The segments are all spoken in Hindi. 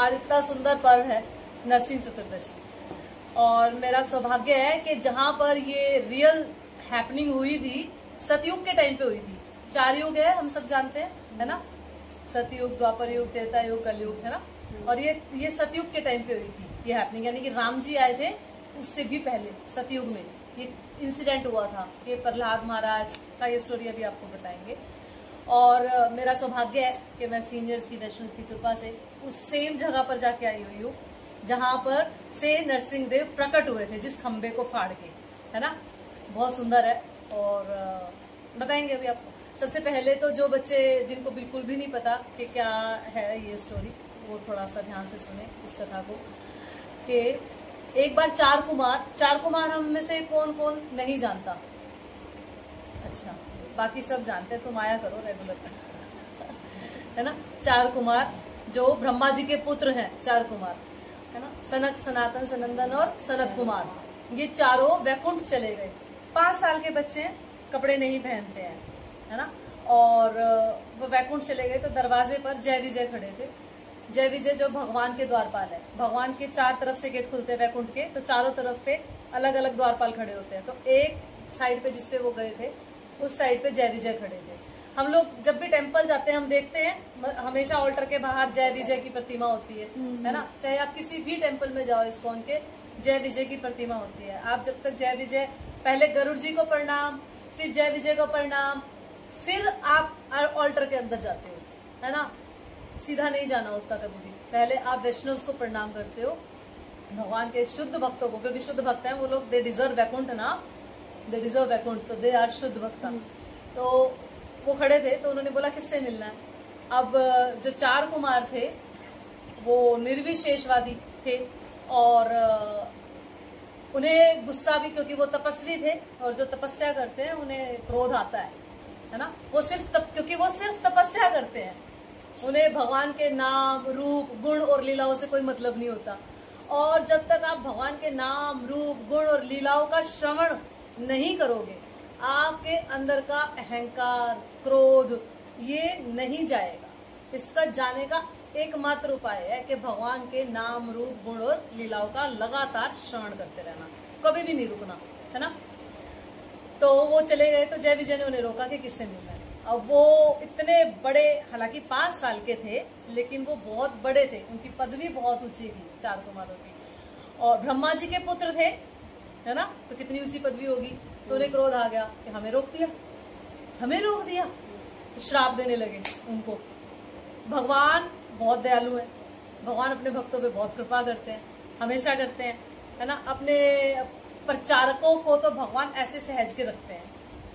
आज इतना सुंदर पर्व है नरसिंह चतुर्दशी, और मेरा सौभाग्य है कि जहां पर ये रियल हैपनिंग हुई थी सतयुग के टाइम पे हुई थी। 4 युग है, हम सब जानते हैं, है ना, सतयुग, द्वापर युग, त्रेता युग, कलयुग, है ना। और ये सतयुग के टाइम पे हुई थी ये हैपनिंग, यानी कि राम जी आए थे उससे भी पहले सतयुग में ये इंसिडेंट हुआ था। ये प्रहलाद महाराज का ये स्टोरी अभी आपको बताएंगे। और मेरा सौभाग्य है कि मैं सीनियर्स की, वैष्णव की कृपा से उस सेम जगह पर जाके आई हुई हूँ जहां पर से नरसिंह देव प्रकट हुए थे, जिस खंबे को फाड़ के, है ना। बहुत सुंदर है और बताएंगे अभी आपको। सबसे पहले तो जो बच्चे जिनको बिल्कुल भी नहीं पता कि क्या है ये स्टोरी, वो थोड़ा सा ध्यान से सुने इस कथा को। कि एक बार 4 कुमार हम में से कौन कौन नहीं जानता? अच्छा, बाकी सब जानते हैं, तुम आया करो रेगुलर है ना। 4 कुमार जो ब्रह्मा जी के पुत्र हैं, 4 कुमार, है ना, सनक, सनातन, सनंदन और सनत कुमार। ये चारों वैकुंठ चले गए। 5 साल के बच्चे कपड़े नहीं पहनते हैं, है ना। और वो वैकुंठ चले गए तो दरवाजे पर जय विजय खड़े थे। जय विजय जो भगवान के द्वारपाल है, भगवान के 4 तरफ से गेट खुलते हैं वैकुंठ के, तो चारों तरफ पे अलग अलग द्वारपाल खड़े होते हैं। तो एक साइड पे जिसपे वो गए थे उस साइड पे जय विजय खड़े थे। हम लोग जब भी टेम्पल जाते हैं हम देखते हैं हमेशा ऑल्टर के बाहर जय विजय की प्रतिमा होती है ना। चाहे आप किसी भी टेम्पल में जाओ इस्कॉन के, जय विजय की प्रतिमा होती है। आप जब तक जय विजय, पहले गरुड़ जी को प्रणाम, फिर जय विजय को प्रणाम, फिर आप ऑल्टर के अंदर जाते हो, है ना। सीधा नहीं जाना होता कभी भी, पहले आप वैष्णव को प्रणाम करते हो, भगवान के शुद्ध भक्तों को, क्योंकि शुद्ध भक्त हैं वो लोग, दे डिजर्व वैकुंठ ना, दे डिजर्व वैकुंठ, तो दे आर शुद्ध भक्त। तो वो खड़े थे तो उन्होंने बोला किससे मिलना है। अब जो 4 कुमार थे वो निर्विशेषवादी थे और उन्हें गुस्सा भी, क्योंकि वो तपस्वी थे और जो तपस्या करते हैं उन्हें क्रोध आता है ना। वो क्योंकि वो सिर्फ तपस्या करते हैं, उन्हें भगवान के नाम, रूप, गुण और लीलाओं से कोई मतलब नहीं होता। और जब तक आप भगवान के नाम, रूप, गुण और लीलाओं का श्रवण नहीं करोगे, आपके अंदर का अहंकार, क्रोध ये नहीं जाएगा। इसका जाने का एकमात्र उपाय है कि भगवान के नाम, रूप, गुण और लीलाओं का लगातार श्रवण करते रहना, कभी भी नहीं रुकना, है ना। तो वो चले गए तो जय विजय ने उन्हें रोका कि किससे मिलना है। अब वो इतने बड़े, हालांकि 5 साल के थे लेकिन वो बहुत बड़े थे, उनकी पदवी बहुत ऊंची थी 4 कुमारों की, और ब्रह्मा जी के पुत्र थे, है ना। तो कितनी ऊंची पदवी होगी। तो उन्हें क्रोध आ गया कि हमें रोक दिया, तो श्राप देने लगे उनको। भगवान बहुत दयालु है, भगवान अपने भक्तों पे बहुत कृपा करते हैं, हमेशा करते हैं, है ना। अपने प्रचारकों को तो भगवान ऐसे सहज के रखते हैं,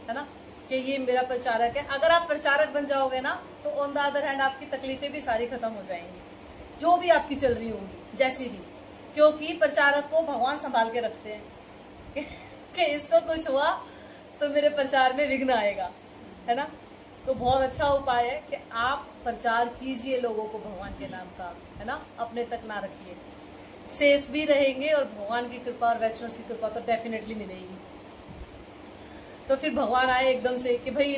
है ना, कि ये मेरा प्रचारक है। अगर आप प्रचारक बन जाओगे ना तो ऑन द अदर हैंड आपकी तकलीफें भी सारी खत्म हो जाएंगी, जो भी आपकी चल रही होगी, जैसी भी, क्योंकि प्रचारक को भगवान संभाल के रखते हैं कि इसको कुछ हुआ तो मेरे प्रचार में विघ्न आएगा, है ना। तो बहुत अच्छा उपाय है कि आप प्रचार कीजिए लोगों को भगवान के नाम का, है ना, अपने तक ना रखिए, सेफ भी रहेंगे और भगवान की कृपा और वैष्णव की कृपा तो डेफिनेटली मिलेगी। तो फिर भगवान आए एकदम से कि भाई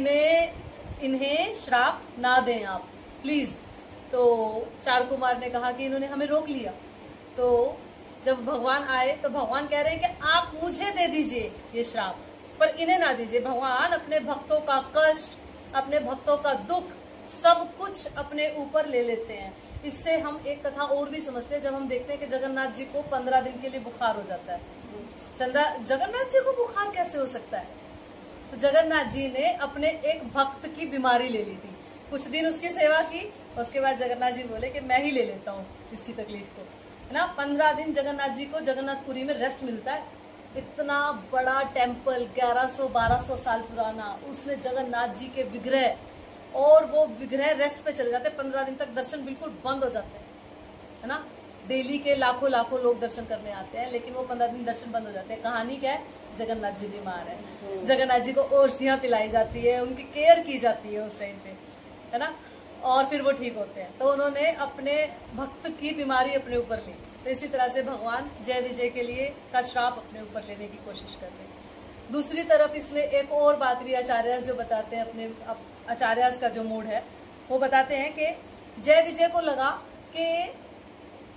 इन्हें श्राप ना दें आप प्लीज। तो 4 कुमार ने कहा कि इन्होंने हमें रोक लिया। तो जब भगवान आए तो भगवान कह रहे हैं कि आप मुझे दे दीजिए ये श्राप, पर इन्हें ना दीजिए। भगवान अपने भक्तों का कष्ट, अपने भक्तों का दुख, सब कुछ अपने ऊपर ले लेते हैं। इससे हम एक कथा और भी समझते हैं, जब हम देखते हैं कि जगन्नाथ जी को 15 दिन के लिए बुखार हो जाता है। जगन्नाथ जी को बुखार कैसे हो सकता है? तो जगन्नाथ जी ने अपने एक भक्त की बीमारी ले ली थी, कुछ दिन उसकी सेवा की, उसके बाद जगन्नाथ जी बोले कि मैं ही ले लेता हूँ इसकी तकलीफ को, है ना। 15 दिन जगन्नाथ जी को जगन्नाथपुरी में रेस्ट मिलता है। इतना बड़ा टेम्पल, 1100-1200 साल पुराना, उसमें जगन्नाथ जी के विग्रह, और वो विग्रह रेस्ट पे चले जाते हैं। 15 दिन तक दर्शन बिल्कुल बंद हो जाते हैं, है ना। डेली के लाखों लोग दर्शन करने आते हैं, लेकिन वो 15 दिन दर्शन बंद हो जाते हैं। कहानी क्या है? जगन्नाथ जी बीमार है, जगन्नाथ जी को औषधियां पिलाई जाती है, उनकी केयर की जाती है उस टाइम पे, है ना, और फिर वो ठीक होते हैं। तो उन्होंने अपने भक्त की बीमारी अपने ऊपर ली। तो इसी तरह से भगवान जय विजय के लिए का श्राप अपने ऊपर लेने की कोशिश करते हैं। दूसरी तरफ इसमें एक और बात भी आचार्य जो बताते हैं, अपने आचार्य का जो मूड है वो बताते हैं कि जय विजय को लगा कि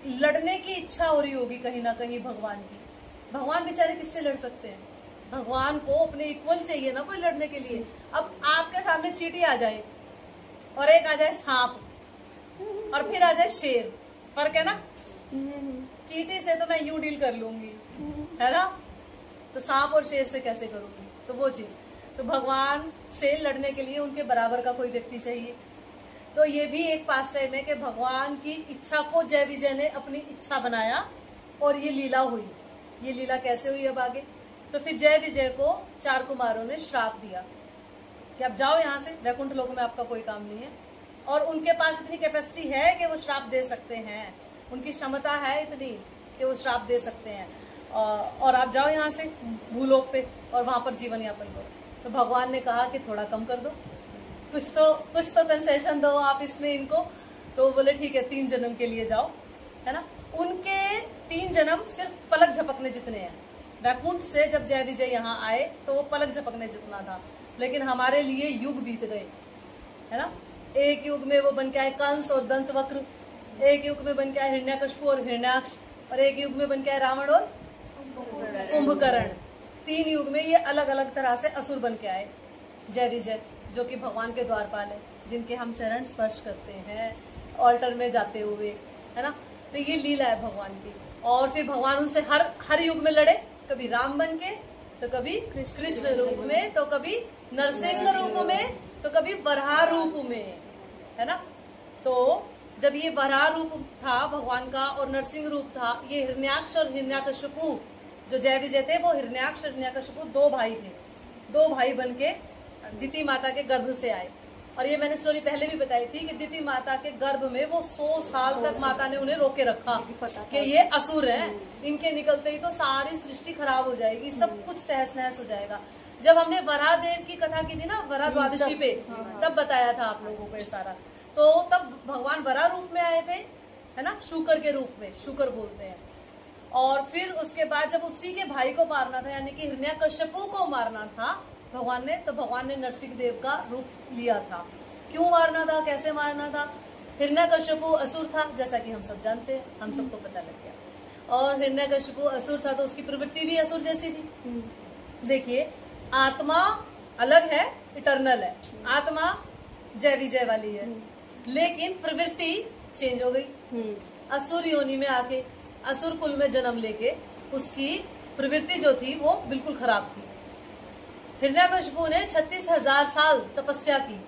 लड़ने की इच्छा हो रही होगी कहीं ना कहीं भगवान की। भगवान बेचारे किससे लड़ सकते हैं? भगवान को अपने इक्वल चाहिए ना कोई लड़ने के लिए। अब आपके सामने चींटी आ जाए और एक आ जाए सांप और फिर आ जाए शेर, फर्क है ना? चींटी से तो मैं यूं डील कर लूंगी, है ना, तो सांप और शेर से कैसे करूंगी? तो वो चीज, तो भगवान से लड़ने के लिए उनके बराबर का कोई व्यक्ति चाहिए। तो ये भी एक पास टाइम है कि भगवान की इच्छा को जय विजय ने अपनी इच्छा बनाया और ये लीला हुई। ये लीला कैसे हुई अब आगे? तो फिर जय विजय को 4 कुमारों ने श्राप दिया कि अब जाओ यहाँ से, वैकुंठ लोक में आपका कोई काम नहीं है। और उनके पास इतनी कैपेसिटी है कि वो श्राप दे सकते हैं, उनकी क्षमता है इतनी कि वो श्राप दे सकते हैं, और आप जाओ यहाँ से भूलोक पे और वहां पर जीवन यापन करो। तो भगवान ने कहा कि थोड़ा कम कर दो, कुछ तो कंसेशन दो आप इसमें इनको। तो बोले ठीक है 3 जन्म के लिए जाओ, है ना। उनके 3 जन्म सिर्फ पलक झपकने जितने हैं। वैकुंठ से जब जय विजय यहाँ आए तो वो पलक झपकने जितना था, लेकिन हमारे लिए युग बीत गए, है ना। एक युग में वो बन के आए कंस और दंतवक्र, एक युग में बन के आए हिरण्यकशिपु और हिरण्याक्ष, और एक युग में बन के आए रावण और कुंभकर्ण। 3 युग में ये अलग अलग तरह से असुर बन के आए। जय विजय जो कि भगवान के द्वारपाल है, जिनके हम चरण स्पर्श करते हैं ऑल्टर में जाते हुए, है ना। तो ये लीला है भगवान की। और फिर भगवान उनसे हर युग में लड़े, कभी राम बन के, तो कभी कृष्ण रूप में, तो कभी नरसिंह रूप में, तो कभी वराह रूप में, है ना। तो जब ये वराह रूप था भगवान का और नरसिंह रूप था, ये हिरण्याक्ष और हिरण्यकशिपु जो जय विजय थे, वो हिरण्याक्ष और हिरण्यकशिपु 2 भाई थे। 2 भाई बन के दिति माता के गर्भ से आए। और ये मैंने स्टोरी पहले भी बताई थी कि दिति माता के गर्भ में वो 100 साल तक माता ने उन्हें रोके रखा कि ये असुर हैं, इनके निकलते ही तो सारी सृष्टि खराब हो जाएगी, सब कुछ तहस नहस हो जाएगा। जब हमने वराह देव की कथा की थी ना, वराह द्वादशी पे, तब बताया था आप लोगों को ये सारा। तो तब भगवान वराह रूप में आए थे, है ना, शूकर के रूप में, शूकर बोलते हैं। और फिर उसके बाद जब उसी के भाई को मारना था, यानी कि हिरण्यकशिपु को मारना था भगवान ने, तो भगवान ने नरसिंह देव का रूप लिया था। क्यों मारना था, कैसे मारना था? हिरण्यकशिपु असुर था, जैसा कि हम सब जानते हैं, हम सबको पता लग गया। और हिरण्यकशिपु असुर था तो उसकी प्रवृत्ति भी असुर जैसी थी। देखिए, आत्मा अलग है, इटर्नल है, आत्मा जय विजय वाली है, लेकिन प्रवृत्ति चेंज हो गई। असुर योनि में आके, असुर कुल में जन्म लेके उसकी प्रवृत्ति जो थी वो बिल्कुल खराब थी। हिरण्यकशिपु ने 36,000 साल तपस्या की,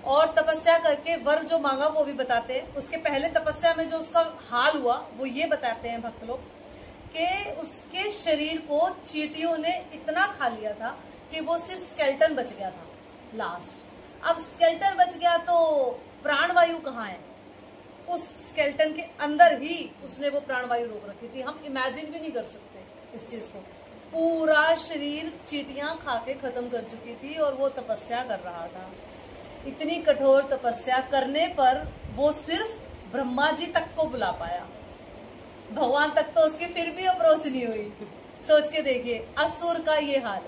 और तपस्या करके वर जो मांगा वो भी बताते हैं। उसके पहले तपस्या में जो उसका हाल हुआ वो ये बताते हैं भक्त लोग कि उसके शरीर को चींटियों ने इतना खा लिया था कि वो सिर्फ स्केलेटन बच गया था लास्ट। अब स्केलेटन बच गया तो प्राणवायु कहाँ है? उस स्केलेटन के अंदर ही उसने वो प्राणवायु रोक रखी थी। हम इमेजिन भी नहीं कर सकते इस चीज को। पूरा शरीर चींटियां खा के खत्म कर चुकी थी और वो तपस्या कर रहा था। इतनी कठोर तपस्या करने पर वो सिर्फ ब्रह्मा जी तक को बुला पाया, भगवान तक तो उसकी फिर भी अप्रोच नहीं हुई। सोच के देखिए, असुर का ये हाल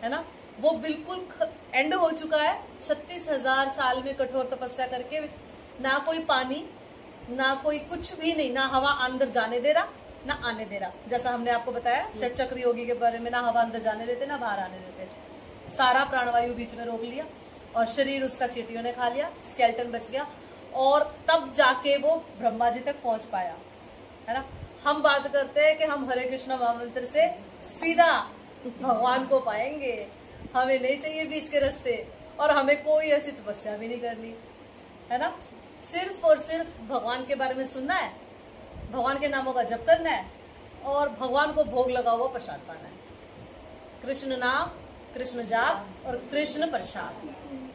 है ना। वो बिल्कुल एंड हो चुका है। 36,000 साल में कठोर तपस्या करके ना कोई पानी, ना कोई कुछ भी नहीं, ना हवा अंदर जाने दे रहा ना आने दे रहा। जैसा हमने आपको बताया षट चक्र योगी के बारे में, ना हवा अंदर जाने देते ना बाहर आने देते। सारा प्राणवायु बीच में रोक लिया और शरीर उसका चींटियों ने खा लिया, स्केलेटन बच गया, और तब जाके वो ब्रह्मा जी तक पहुंच पाया, है ना। हम बात करते हैं कि हम हरे कृष्ण महामंत्र से सीधा भगवान को पाएंगे, हमें नहीं चाहिए बीच के रास्ते, और हमें कोई ऐसी तपस्या भी नहीं करनी, है ना। सिर्फ और सिर्फ भगवान के बारे में सुनना है, भगवान के नामों का जप करना है, और भगवान को भोग लगा हुआ प्रसाद पाना है। कृष्ण नाम, कृष्ण जाप और कृष्ण प्रसाद,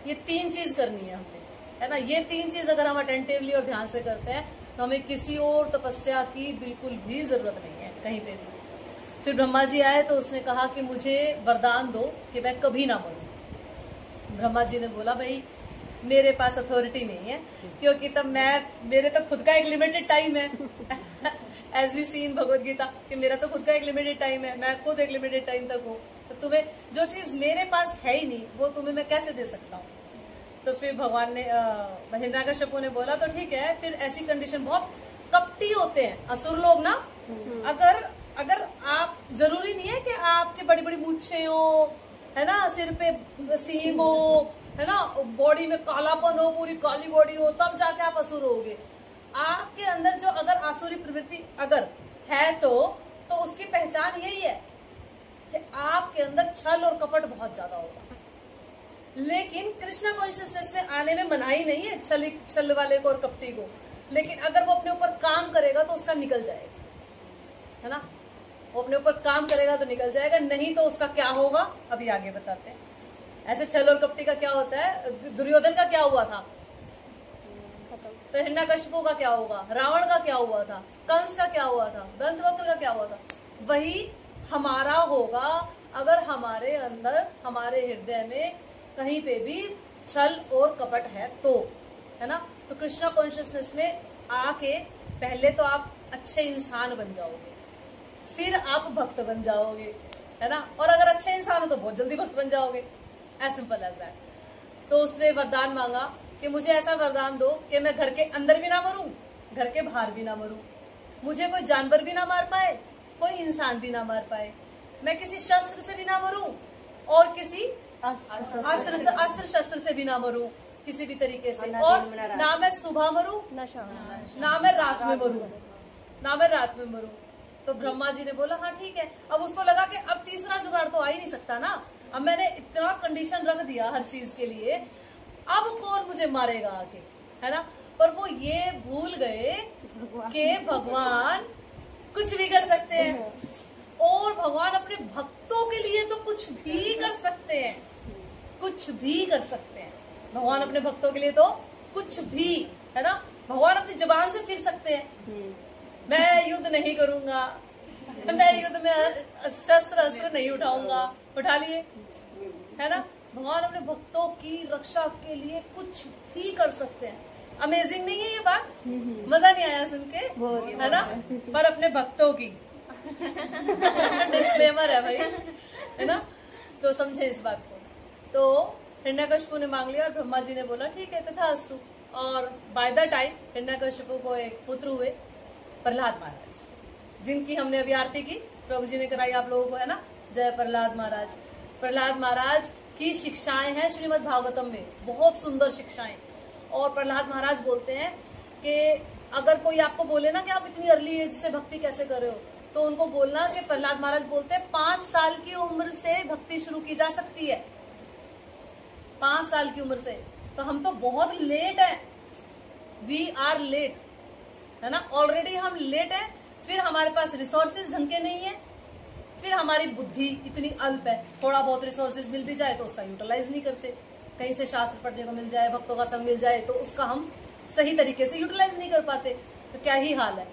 ये 3 चीज करनी है हमने, है ना। ये 3 चीज अगर हम अटेंटिवली और ध्यान से करते हैं तो हमें किसी और तपस्या की बिल्कुल भी जरूरत नहीं है कहीं पे भी। फिर ब्रह्मा जी आए तो उसने कहा कि मुझे वरदान दो कि मैं कभी ना मरूं। ब्रह्मा जी ने बोला, भाई मेरे पास अथॉरिटी नहीं है, क्योंकि तब मेरे तो खुद का एक लिमिटेड टाइम है। एज वी सी इन भगवद गीता कि मेरा तो खुद का एक लिमिटेड टाइम है, मैं खुद एक लिमिटेड टाइम तक हूँ, तो तुम्हें जो चीज मेरे पास है ही नहीं वो तुम्हें मैं कैसे दे सकता हूँ। तो फिर भगवान ने, हिरण्यकशिपु ने बोला तो ठीक है, फिर ऐसी कंडीशन, बहुत कपटी होते हैं असुर लोग ना। अगर आप, जरूरी नहीं है कि आपके बड़ी बड़ी मूछें हो, है ना, सिर पे सींग हो, है ना, बॉडी में कालापन हो, पूरी काली बॉडी हो, तब जाके आप असुर होगे। आपके अंदर जो अगर आसुरी प्रवृत्ति अगर है तो उसकी पहचान यही है कि आपके अंदर छल और कपट बहुत ज्यादा होगा। लेकिन कृष्णा कॉन्शियसनेस में आने में मनाही नहीं है छल वाले को और कपटी को, लेकिन अगर वो अपने ऊपर काम करेगा तो उसका निकल जाएगा, है ना। वो अपने ऊपर काम करेगा तो निकल जाएगा, नहीं तो उसका क्या होगा अभी आगे बताते हैं। ऐसे छल और कपटी का क्या होता है, दुर्योधन का क्या हुआ था, तो हिरण्यकशिपु का क्या होगा, रावण का क्या हुआ था, कंस का क्या हुआ था, दंतवक्र का क्या हुआ था। वही हमारा होगा अगर हमारे अंदर, हमारे हृदय में कहीं पे भी छल और कपट है तो, है ना। तो कृष्णा कॉन्शियसनेस में आके पहले तो आप अच्छे इंसान बन जाओगे, फिर आप भक्त बन जाओगे, है ना। और अगर अच्छे इंसान हो तो बहुत जल्दी भक्त बन जाओगे, एज सिंपल एज दैट। तो उसने वरदान मांगा कि मुझे ऐसा वरदान दो कि मैं घर के अंदर भी ना मरूं, घर के बाहर भी ना मरूं, मुझे कोई जानवर भी ना मार पाए, कोई इंसान भी ना मार पाए, मैं किसी शस्त्र से भी ना मरूं और किसी अस्त्र शस्त्र से भी ना मरूं किसी भी तरीके से, और ना मैं सुबह मरूं ना मैं रात में मरूं, ना मैं रात में मरूं। तो ब्रह्मा जी ने बोला हाँ ठीक है। अब उसको लगा कि अब तीसरा जुगाड़ तो आ ही नहीं सकता ना, अब मैंने इतना कंडीशन रख दिया हर चीज के लिए, अब कौन मुझे मारेगा आके, है ना। पर वो ये भूल गए कि भगवान कुछ भी कर सकते हैं, और भगवान अपने भक्तों के लिए तो कुछ भी कर सकते हैं, कुछ भी कर सकते हैं भगवान अपने भक्तों के लिए, तो कुछ भी, है ना। भगवान अपनी जुबान से फिर सकते हैं, मैं युद्ध नहीं करूंगा, मैं युद्ध में शस्त्र अस्त्र नहीं उठाऊंगा, उठा लिए, है ना। भगवान अपने भक्तों की रक्षा के लिए कुछ भी कर सकते हैं। अमेजिंग नहीं है ये बात, मजा नहीं आया सुन के, है ना। पर अपने भक्तों की डिस्क्लेमर है भाई, है ना, तो समझे इस बात को। तो हिरण्यकशिपु ने मांग लिया और ब्रह्मा जी ने बोला ठीक है तथास्तु। और बाय द टाइम हिरण्यकशिपु को एक पुत्र हुए, प्रहलाद महाराज, जिनकी हमने अभी आरती की, प्रभु जी ने कराई आप लोगों को, है ना। जय प्रहलाद महाराज। प्रहलाद महाराज की शिक्षाएं हैं श्रीमद् भागवतम में, बहुत सुंदर शिक्षाएं। और प्रहलाद महाराज बोलते हैं कि अगर कोई आपको बोले ना कि आप इतनी अर्ली एज से भक्ति कैसे कर रहे हो, तो उनको बोलना कि प्रहलाद महाराज बोलते हैं 5 साल की उम्र से भक्ति शुरू की जा सकती है, 5 साल की उम्र से। तो हम तो बहुत लेट है, वी आर लेट, है ना, ऑलरेडी हम लेट है। फिर हमारे पास रिसोर्सेज ढंग के नहीं है, फिर हमारी बुद्धि इतनी अल्प है, थोड़ा बहुत रिसोर्सेज मिल भी जाए तो उसका यूटिलाइज नहीं करते, कहीं से शास्त्र पढ़ने को मिल जाए, भक्तों का संग मिल जाए तो उसका हम सही तरीके से यूटिलाइज नहीं कर पाते, तो क्या ही हाल है।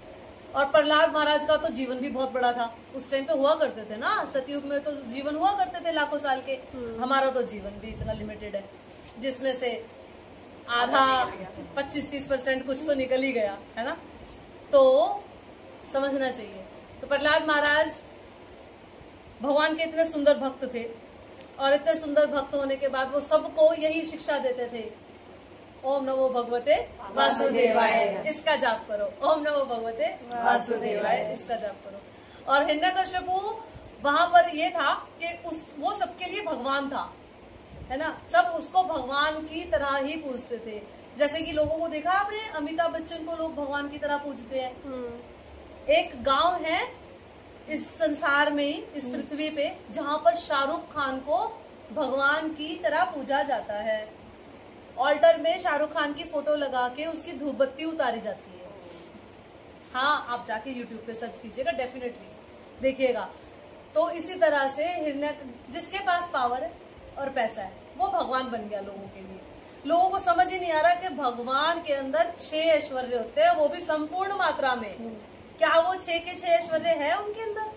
और प्रहलाद महाराज का तो जीवन भी बहुत बड़ा था, उस टाइम पे हुआ करते थे ना, सतयुग में तो जीवन हुआ करते थे लाखों साल के, हमारा तो जीवन भी इतना लिमिटेड है, जिसमें से आधा 25-30% कुछ तो निकल ही गया, है ना। तो समझना चाहिए। तो प्रहलाद महाराज भगवान के इतने सुंदर भक्त थे, और इतने सुंदर भक्त होने के बाद वो सबको यही शिक्षा देते थे, ओम नमो भगवते वासुदेवाय, इसका जाप करो, ओम नमो भगवते वासुदेवाय, इसका जाप करो। और हिरण्यकशिपु वहां पर ये था कि वो सबके लिए भगवान था, है ना, सब उसको भगवान की तरह ही पूजते थे। जैसे कि लोगों को देखा आपने, अमिताभ बच्चन को लोग भगवान की तरह पूजते हैं। एक गांव है इस संसार में, इस पृथ्वी पे, जहां पर शाहरुख खान को भगवान की तरह पूजा जाता है। ऑल्टर में शाहरुख खान की फोटो लगा के उसकी धूप बत्ती उतारी जाती है। हाँ, आप जाके यूट्यूब पे सर्च कीजिएगा, डेफिनेटली देखिएगा। तो इसी तरह से जिसके पास पावर है और पैसा है वो भगवान बन गया लोगों के लिए। लोगों को समझ ही नहीं आ रहा कि भगवान के अंदर 6 ऐश्वर्य होते हैं, वो भी संपूर्ण मात्रा में। क्या वो 6 के 6 ऐश्वर्य है उनके अंदर?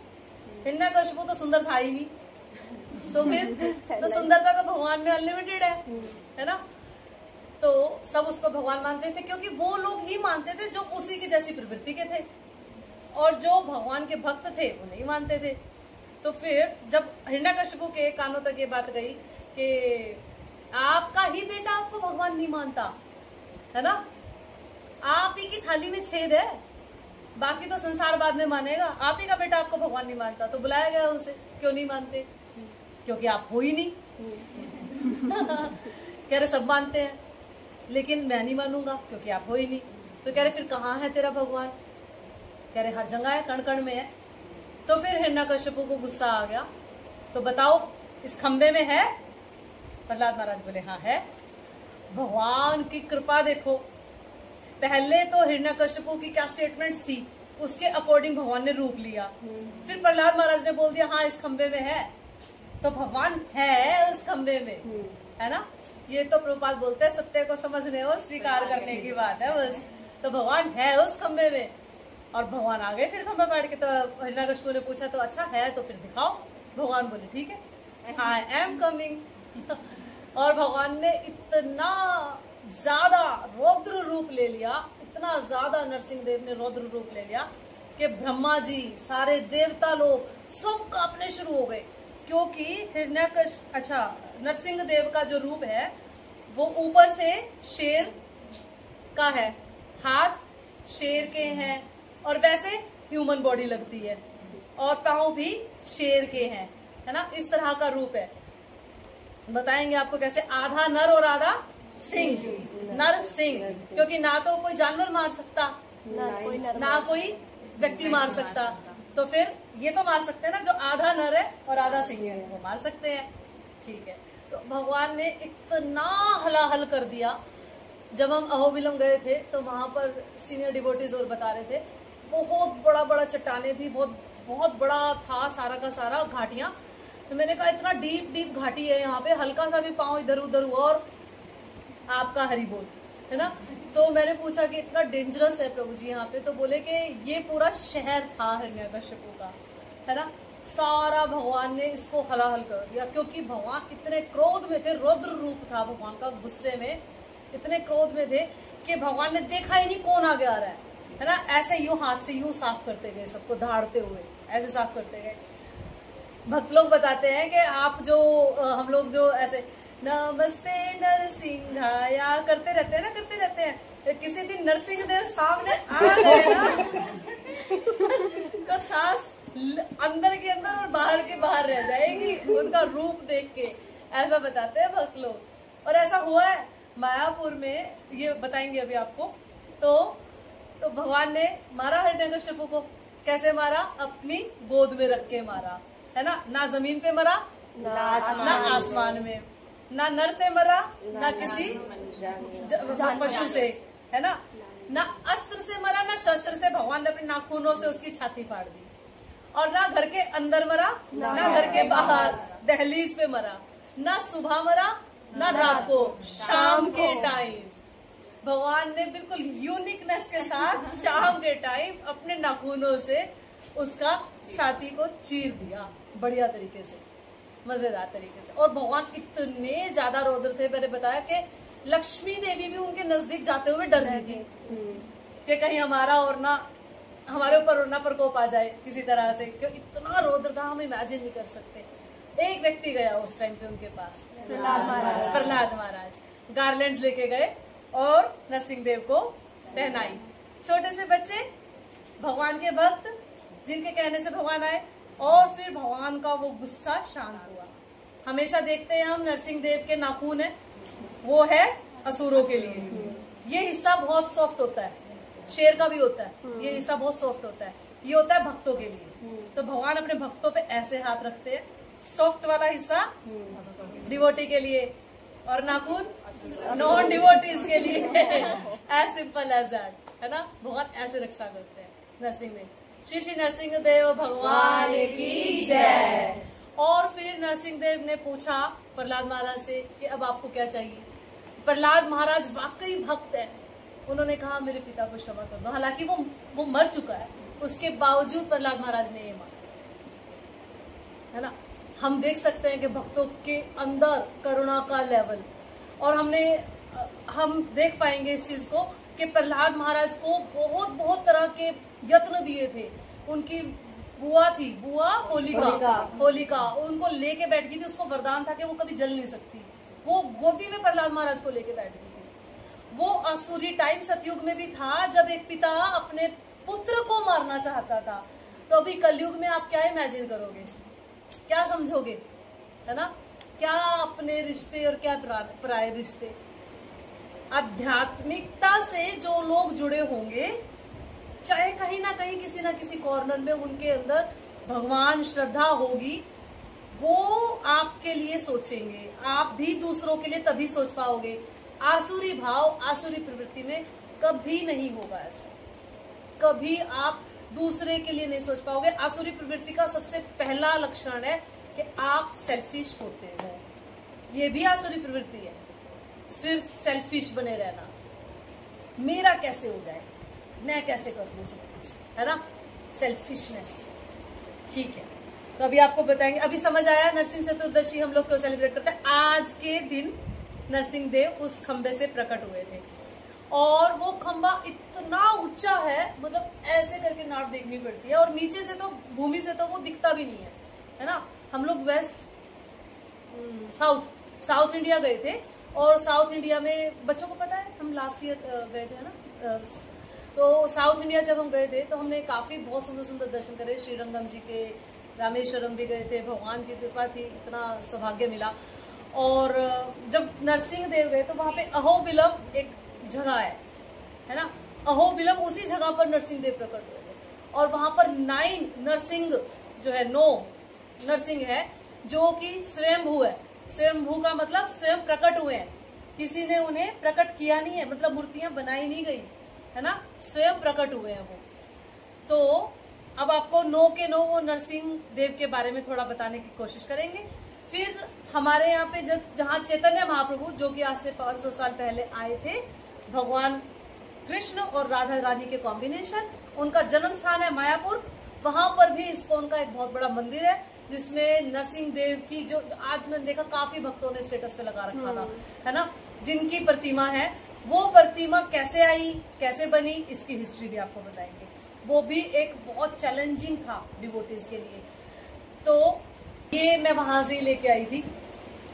हिरण्यकशिपु तो सुंदर था ही नहीं, तो फिर तो सुंदरता तो भगवान में अनलिमिटेड है ना। तो सब उसको भगवान मानते थे, क्योंकि वो लोग ही मानते थे जो उसी की जैसी प्रवृत्ति के थे, और जो भगवान के भक्त थे वो नहीं मानते थे। तो फिर जब हिरण्यकशिपु के कानों तक ये बात गई कि आपका ही बेटा आपको भगवान नहीं मानता, है ना, आप ही की थाली में छेद है, बाकी तो संसार बाद में मानेगा, आप ही का बेटा आपको भगवान नहीं मानता, तो बुलाया गया उसे, क्यों नहीं मानते? क्योंकि आप हो ही नहीं। कह रहे सब मानते हैं, लेकिन मैं नहीं मानूंगा क्योंकि आप हो ही नहीं। तो कह रहे फिर कहाँ है तेरा भगवान? कह रहे हर जगह है, कण कण में है। तो फिर हिरण्यकश्यपु को गुस्सा आ गया, तो बताओ इस खंबे में है? प्रहलाद महाराज बोले हाँ है। भगवान की कृपा देखो, पहले तो हिरण्यकश्यपु की क्या स्टेटमेंट्स थी, उसके अकॉर्डिंग भगवान ने रूप लिया। फिर प्रहलाद महाराज ने बोल दिया हाँ इस खंबे में है, तो भगवान है उस खंबे में, है ना। ये तो प्रभुपाद बोलते हैं सत्य को समझने और स्वीकार करने की बात है बस। तो भगवान है उस खंबे में, और भगवान आ गए फिर खंबा काट के। तो हिरण्यकश्यपु ने पूछा तो अच्छा है तो फिर दिखाओ। भगवान बोले ठीक है, आई एम कमिंग। और भगवान ने इतना ज्यादा रौद्र रूप ले लिया, इतना ज्यादा नरसिंह देव ने रौद्र रूप ले लिया कि ब्रह्मा जी, सारे देवता लोग सब कांपने शुरू हो गए। क्योंकि नरसिंह देव का जो रूप है वो ऊपर से शेर का है, हाथ शेर के हैं, और वैसे ह्यूमन बॉडी लगती है, और पांव भी शेर के हैं, है ना। इस तरह का रूप है। बताएंगे आपको कैसे, आधा नर और आधा सिंह, नर सिंह, क्योंकि ना तो कोई जानवर मार सकता, ना कोई व्यक्ति मार सकता, तो फिर ये तो मार सकते हैं ना, जो आधा नर है और आधा सिंह है वो मार सकते हैं। ठीक है, तो भगवान ने इतना हलाहल कर दिया। जब हम अहोबिलम गए थे तो वहां पर सीनियर डिवोटीज और बता रहे थे, बहुत बड़ा बड़ा चट्टाने थी, बहुत बड़ा था सारा का सारा घाटियां। तो मैंने कहा इतना डीप घाटी है यहाँ पे, हल्का सा भी पाँव इधर उधर हुआ और आपका हरि बोल, है ना। तो मैंने पूछा कि इतना डेंजरस है प्रभु जी यहाँ पे? तो बोले कि ये पूरा शहर था हिरण्यकश्यपु का, है ना। सारा भगवान ने इसको हलाहल कर दिया, क्योंकि भगवान इतने क्रोध में थे, रौद्र रूप था भगवान का, गुस्से में इतने क्रोध में थे कि भगवान ने देखा ही नहीं कौन आगे आ रहा है ना। ऐसे यूं हाथ से यूं साफ करते गए, सबको धाड़ते हुए ऐसे साफ करते गए। भक्त लोग बताते हैं कि आप जो हम लोग जो ऐसे नमस्ते नरसिंहाया करते रहते हैं ना, करते रहते हैं, तो किसी दिन नरसिंह देव सामने आ गए ना तो सांस अंदर के अंदर और बाहर के बाहर रह जाएगी उनका रूप देख के, ऐसा बताते हैं भक्त लोग। और ऐसा हुआ है मायापुर में, ये बताएंगे अभी आपको। तो भगवान ने मारा हिरण्यकश्यपु को, कैसे मारा? अपनी गोद में रख के मारा, है ना जमीन पे मरा, ना आसमान में, ना नर से मरा, ना किसी पशु से, है ना अस्त्र से मरा, ना शस्त्र से। भगवान ने अपने नाखूनों से उसकी छाती फाड़ दी। और ना घर के अंदर मरा, ना घर के बाहर दहलीज पे मरा, ना सुबह मरा, ना रात को, शाम के टाइम भगवान ने बिल्कुल यूनिकनेस के साथ शाम के टाइम अपने नाखूनों से उसका छाती को चीर दिया, बढ़िया तरीके से, मजेदार तरीके से। और भगवान इतने ज्यादा रौद्र थे, मैंने बताया कि लक्ष्मी देवी भी उनके नजदीक जाते हुए डर रही थी कि कहीं हमारा और ना हमारे ऊपर और ना प्रकोप आ जाए किसी तरह से, क्यों इतना रौद्र था, हम इमेजिन नहीं कर सकते। एक व्यक्ति गया उस टाइम पे उनके पास, प्रहलाद महाराज गार्लैंड्स लेके गए और नरसिंह देव को पहनाई। छोटे से बच्चे, भगवान के भक्त, जिनके कहने से भगवान आए, और फिर भगवान का वो गुस्सा शांत हुआ। हमेशा देखते हैं हम नरसिंह देव के नाखून है, वो है असुरों के लिए, ये हिस्सा बहुत सॉफ्ट होता है, शेर का भी होता है, ये हिस्सा बहुत सॉफ्ट होता है, ये होता है भक्तों के लिए। तो भगवान अपने भक्तों पे ऐसे हाथ रखते हैं, सॉफ्ट वाला हिस्सा डिवोटी के लिए और नाखून नॉन डिवोटीज के लिए, एज सिंपल एज दैट, है ना। भगवान ऐसे रक्षा करते हैं नरसिंह देव। श्री श्री नरसिंह देव भगवान की जय। और फिर नरसिंह देव ने पूछा प्रहलाद महाराज से कि अब आपको क्या चाहिए। प्रहलाद महाराज वाकई भक्त है, उन्होंने कहा मेरे पिता को क्षमा कर दो। हालांकि वो मर चुका है, उसके बावजूद प्रहलाद महाराज ने ये माना, है ना। हम देख सकते हैं कि भक्तों के अंदर करुणा का लेवल, और हम देख पाएंगे इस चीज को कि प्रहलाद महाराज को बहुत तरह के यत्न दिए थे। उनकी बुआ थी, होलिका उनको लेके बैठ गई थी, उसको वरदान था कि वो कभी जल नहीं सकती, वो गोदी में प्रहलाद महाराज को लेके बैठ गई थी। वो असुरी टाइम सतयुग में भी था, जब एक पिता अपने पुत्र को मारना चाहता था, तो अभी कलयुग में आप क्या इमेजिन करोगे, क्या समझोगे, है ना? क्या अपने रिश्ते और क्या पराये रिश्ते। आध्यात्मिकता से जो लोग जुड़े होंगे, चाहे कहीं ना कहीं किसी ना किसी कॉर्नर में उनके अंदर भगवान श्रद्धा होगी, वो आपके लिए सोचेंगे, आप भी दूसरों के लिए तभी सोच पाओगे। आसुरी भाव, आसुरी प्रवृत्ति में कभी नहीं होगा ऐसा, कभी आप दूसरे के लिए नहीं सोच पाओगे। आसुरी प्रवृत्ति का सबसे पहला लक्षण है कि आप सेल्फिश होते हो, ये भी आसुरी प्रवृत्ति है, सिर्फ सेल्फिश बने रहना, मेरा कैसे हो जाए, मैं कैसे कर लूं सब कुछ, है ना, सेल्फिशनेस। ठीक है, तो अभी आपको बताएंगे। अभी समझ आया नरसिंह चतुर्दशी हम लोग क्यों सेलिब्रेट करते हैं। आज के दिन नरसिंह देव उस खंबे से प्रकट हुए थे, और वो खंबा इतना ऊंचा है, मतलब ऐसे करके नाप देखनी पड़ती है, और नीचे से तो, भूमि से तो वो दिखता भी नहीं है ना। हम लोग वेस्ट साउथ इंडिया गए थे, और साउथ इंडिया में बच्चों को पता है, हम लास्ट ईयर गए थे, है ना। तो साउथ इंडिया जब हम गए थे तो हमने काफी बहुत सुंदर सुंदर दर्शन करे, श्रीरंगम जी के, रामेश्वरम भी गए थे, भगवान की कृपा थी, इतना सौभाग्य मिला। और जब नरसिंह देव गए तो वहां पे अहोबिलम एक जगह है ना, अहोबिलम उसी जगह पर नरसिंह देव प्रकट हुए थे, और वहां पर 9 नरसिंह जो है, 9 नरसिंह है जो कि स्वयंभू है। स्वयंभू का मतलब स्वयं प्रकट हुए हैं, किसी ने उन्हें प्रकट किया नहीं है, मतलब मूर्तियां बनाई नहीं गई, है ना, स्वयं प्रकट हुए हैं वो। तो अब आपको 9 के 9 वो नरसिंह देव के बारे में थोड़ा बताने की कोशिश करेंगे। फिर हमारे यहाँ पे जहाँ चैतन्य महाप्रभु, जो कि आज से 500 साल पहले आए थे, भगवान कृष्ण और राधा रानी के कॉम्बिनेशन, उनका जन्म स्थान है मायापुर। वहां पर भी इस्कॉन का एक बहुत बड़ा मंदिर है, जिसमें नरसिंह देव की, जो आज मैंने देखा काफी भक्तों ने स्टेटस पे लगा रखा था, है ना, जिनकी प्रतिमा है, वो प्रतिमा कैसे आई, कैसे बनी, इसकी हिस्ट्री भी आपको बताएंगे। वो भी एक बहुत चैलेंजिंग था डिवोटीज के लिए। तो ये मैं वहां से ही लेके आई थी,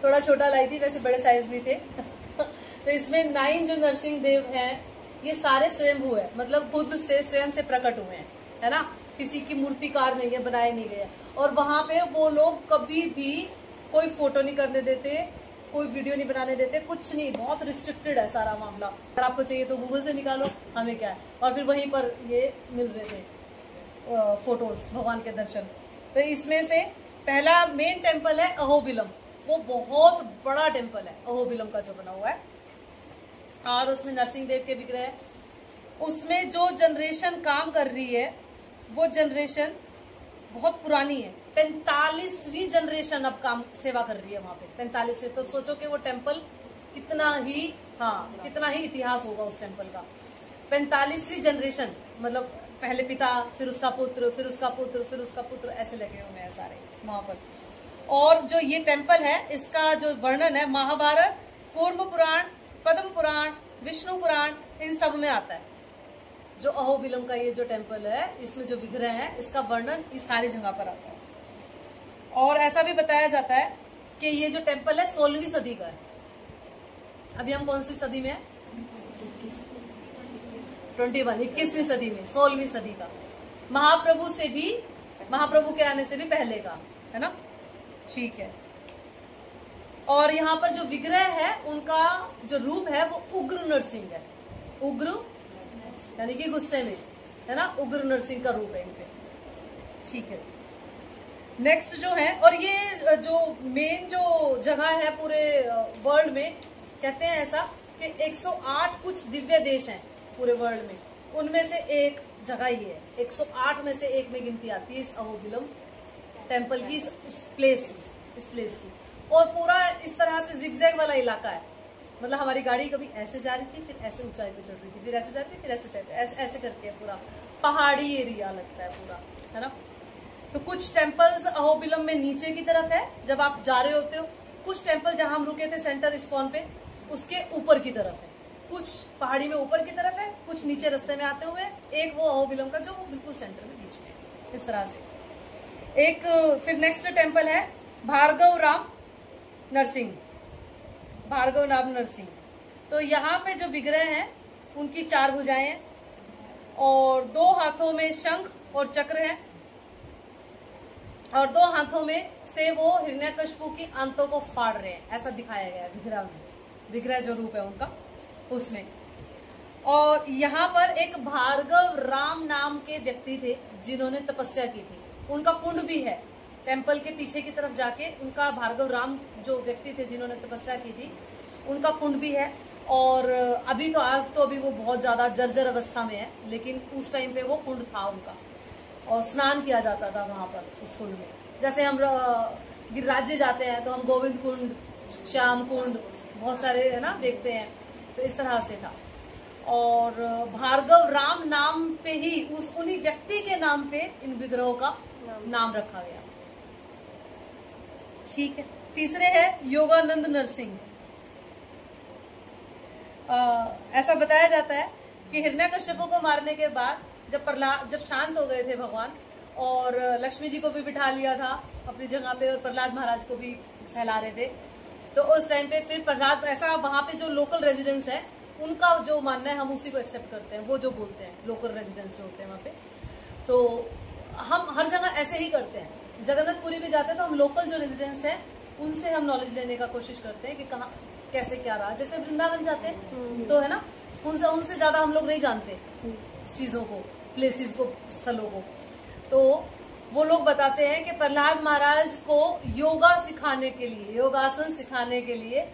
थोड़ा छोटा लाई थी, वैसे बड़े साइज भी थे। तो इसमें 9 जो नरसिंह देव हैं, ये सारे स्वयंभू है, मतलब खुद से स्वयं से प्रकट हुए हैं, है ना, किसी की मूर्तिकार नहीं है, बनाए नहीं गए। और वहां पे वो लोग कभी भी कोई फोटो नहीं करने देते, कोई वीडियो नहीं बनाने देते, कुछ नहीं, बहुत रिस्ट्रिक्टेड है सारा मामला। अगर आपको चाहिए तो गूगल से निकालो, हमें क्या है। और फिर वहीं पर ये मिल रहे थे फोटोज, भगवान के दर्शन। तो इसमें से पहला मेन टेम्पल है अहोबिलम, वो बहुत बड़ा टेम्पल है अहोबिलम का जो बना हुआ है, और उसमें नरसिंह देव के विग्रह है। उसमें जो जनरेशन काम कर रही है, वो जनरेशन बहुत पुरानी है, 45वीं जनरेशन अब काम सेवा कर रही है वहां पे, 45। तो सोचो कि वो टेम्पल कितना ही, हाँ, कितना ही इतिहास होगा उस टेम्पल का। 45वीं जनरेशन, मतलब पहले पिता, फिर उसका पुत्र, फिर उसका पुत्र, फिर उसका पुत्र, ऐसे लगे हुए हैं सारे वहां पर। और जो ये टेम्पल है, इसका जो वर्णन है महाभारत, कूर्म पुराण, पद्म पुराण, विष्णु पुराण, इन सब में आता है। जो अहोबिलम का ये जो टेम्पल है, इसमें जो विग्रह है, इसका वर्णन इस सारी जगह पर आता है। और ऐसा भी बताया जाता है कि ये जो टेम्पल है 16वीं सदी का है। अभी हम कौन सी सदी में है? 21वीं सदी में, 16वीं सदी का, महाप्रभु से भी, महाप्रभु के आने से भी पहले का, है ना। ठीक है। और यहाँ पर जो विग्रह है, उनका जो रूप है वो उग्र नरसिंह है, उग्र यानी कि गुस्से में, है ना, उग्र नरसिंह का रूप है इनपे। ठीक है। नेक्स्ट जो है, और ये जो मेन जो जगह है पूरे वर्ल्ड में, कहते हैं ऐसा कि 108 कुछ दिव्य देश हैं पूरे वर्ल्ड में, उनमें से एक जगह ये है, 108 में से एक में गिनती आती है इस अहोबिलम टेम्पल की, इस प्लेस की। और पूरा इस तरह से जिगजैग वाला इलाका है, मतलब हमारी गाड़ी कभी ऐसे जा रही थी, फिर ऐसे ऊंचाई पे चढ़ रही थी, फिर ऐसे जाती थी, फिर ऐसे चढ़ती, ऐसे करके पूरा पहाड़ी एरिया लगता है पूरा, है ना। तो कुछ टेम्पल्स अहोबिलम में नीचे की तरफ है जब आप जा रहे होते हो, कुछ टेम्पल जहां हम रुके थे सेंटर इस्कॉन पे, उसके ऊपर की तरफ है, कुछ पहाड़ी में ऊपर की तरफ है, कुछ नीचे रास्ते में आते हुए, एक वो अहोबिलम का जो वो बिल्कुल सेंटर में बीच में, इस तरह से एक। फिर नेक्स्ट टेम्पल है भार्गव राम नरसिंह, भार्गव राम नरसिंह। तो यहाँ पे जो विग्रह हैं, उनकी 4 भुजाएं हैं, और 2 हाथों में शंख और चक्र है, और 2 हाथों में से वो हिरण्यकशिपु की आंतों को फाड़ रहे हैं, ऐसा दिखाया गया है विग्रह में, विग्रह जो रूप है उनका उसमें। और यहाँ पर एक भार्गव राम नाम के व्यक्ति थे जिन्होंने तपस्या की थी, उनका कुंड भी है टेम्पल के पीछे की तरफ जाके, उनका भार्गव राम जो व्यक्ति थे जिन्होंने तपस्या की थी उनका कुंड भी है। और अभी तो आज तो अभी वो बहुत ज्यादा जर्जर अवस्था में है, लेकिन उस टाइम पे वो कुंड था उनका, और स्नान किया जाता था वहां पर उस कुंड में। जैसे हम गिरिराज्य जाते हैं तो हम गोविंद कुंड, श्याम कुंड, बहुत सारे है ना देखते हैं, तो इस तरह से था। और भार्गव राम नाम पे ही उन्हीं व्यक्ति के नाम पे इन विग्रहों का नाम रखा गया। ठीक है। तीसरे है योगानंद नरसिंह। ऐसा बताया जाता है कि हिरण्यकश्यप को मारने के बाद जब शांत हो गए थे भगवान, और लक्ष्मी जी को भी बिठा लिया था अपनी जगह पे, और प्रहलाद महाराज को भी सहला रहे थे, तो उस टाइम पे फिर प्रहलाद, ऐसा वहां पे जो लोकल रेजिडेंट्स है उनका जो मानना है हम उसी को एक्सेप्ट करते हैं, वो जो बोलते हैं लोकल रेजिडेंट्स जो होते हैं वहां पे, तो हम हर जगह ऐसे ही करते हैं। जगन्नाथपुरी भी जाते हैं तो हम लोकल जो रेजिडेंट्स हैं उनसे हम नॉलेज लेने का कोशिश करते हैं कि कहाँ कैसे क्या रहा। जैसे वृंदावन जाते हैं तो है ना, उनसे ज्यादा हम लोग नहीं जानते चीजों को, प्लेसेस को, स्थलों को। तो वो लोग बताते हैं कि प्रहलाद महाराज को योगा सिखाने के लिए, योगासन सिखाने के लिए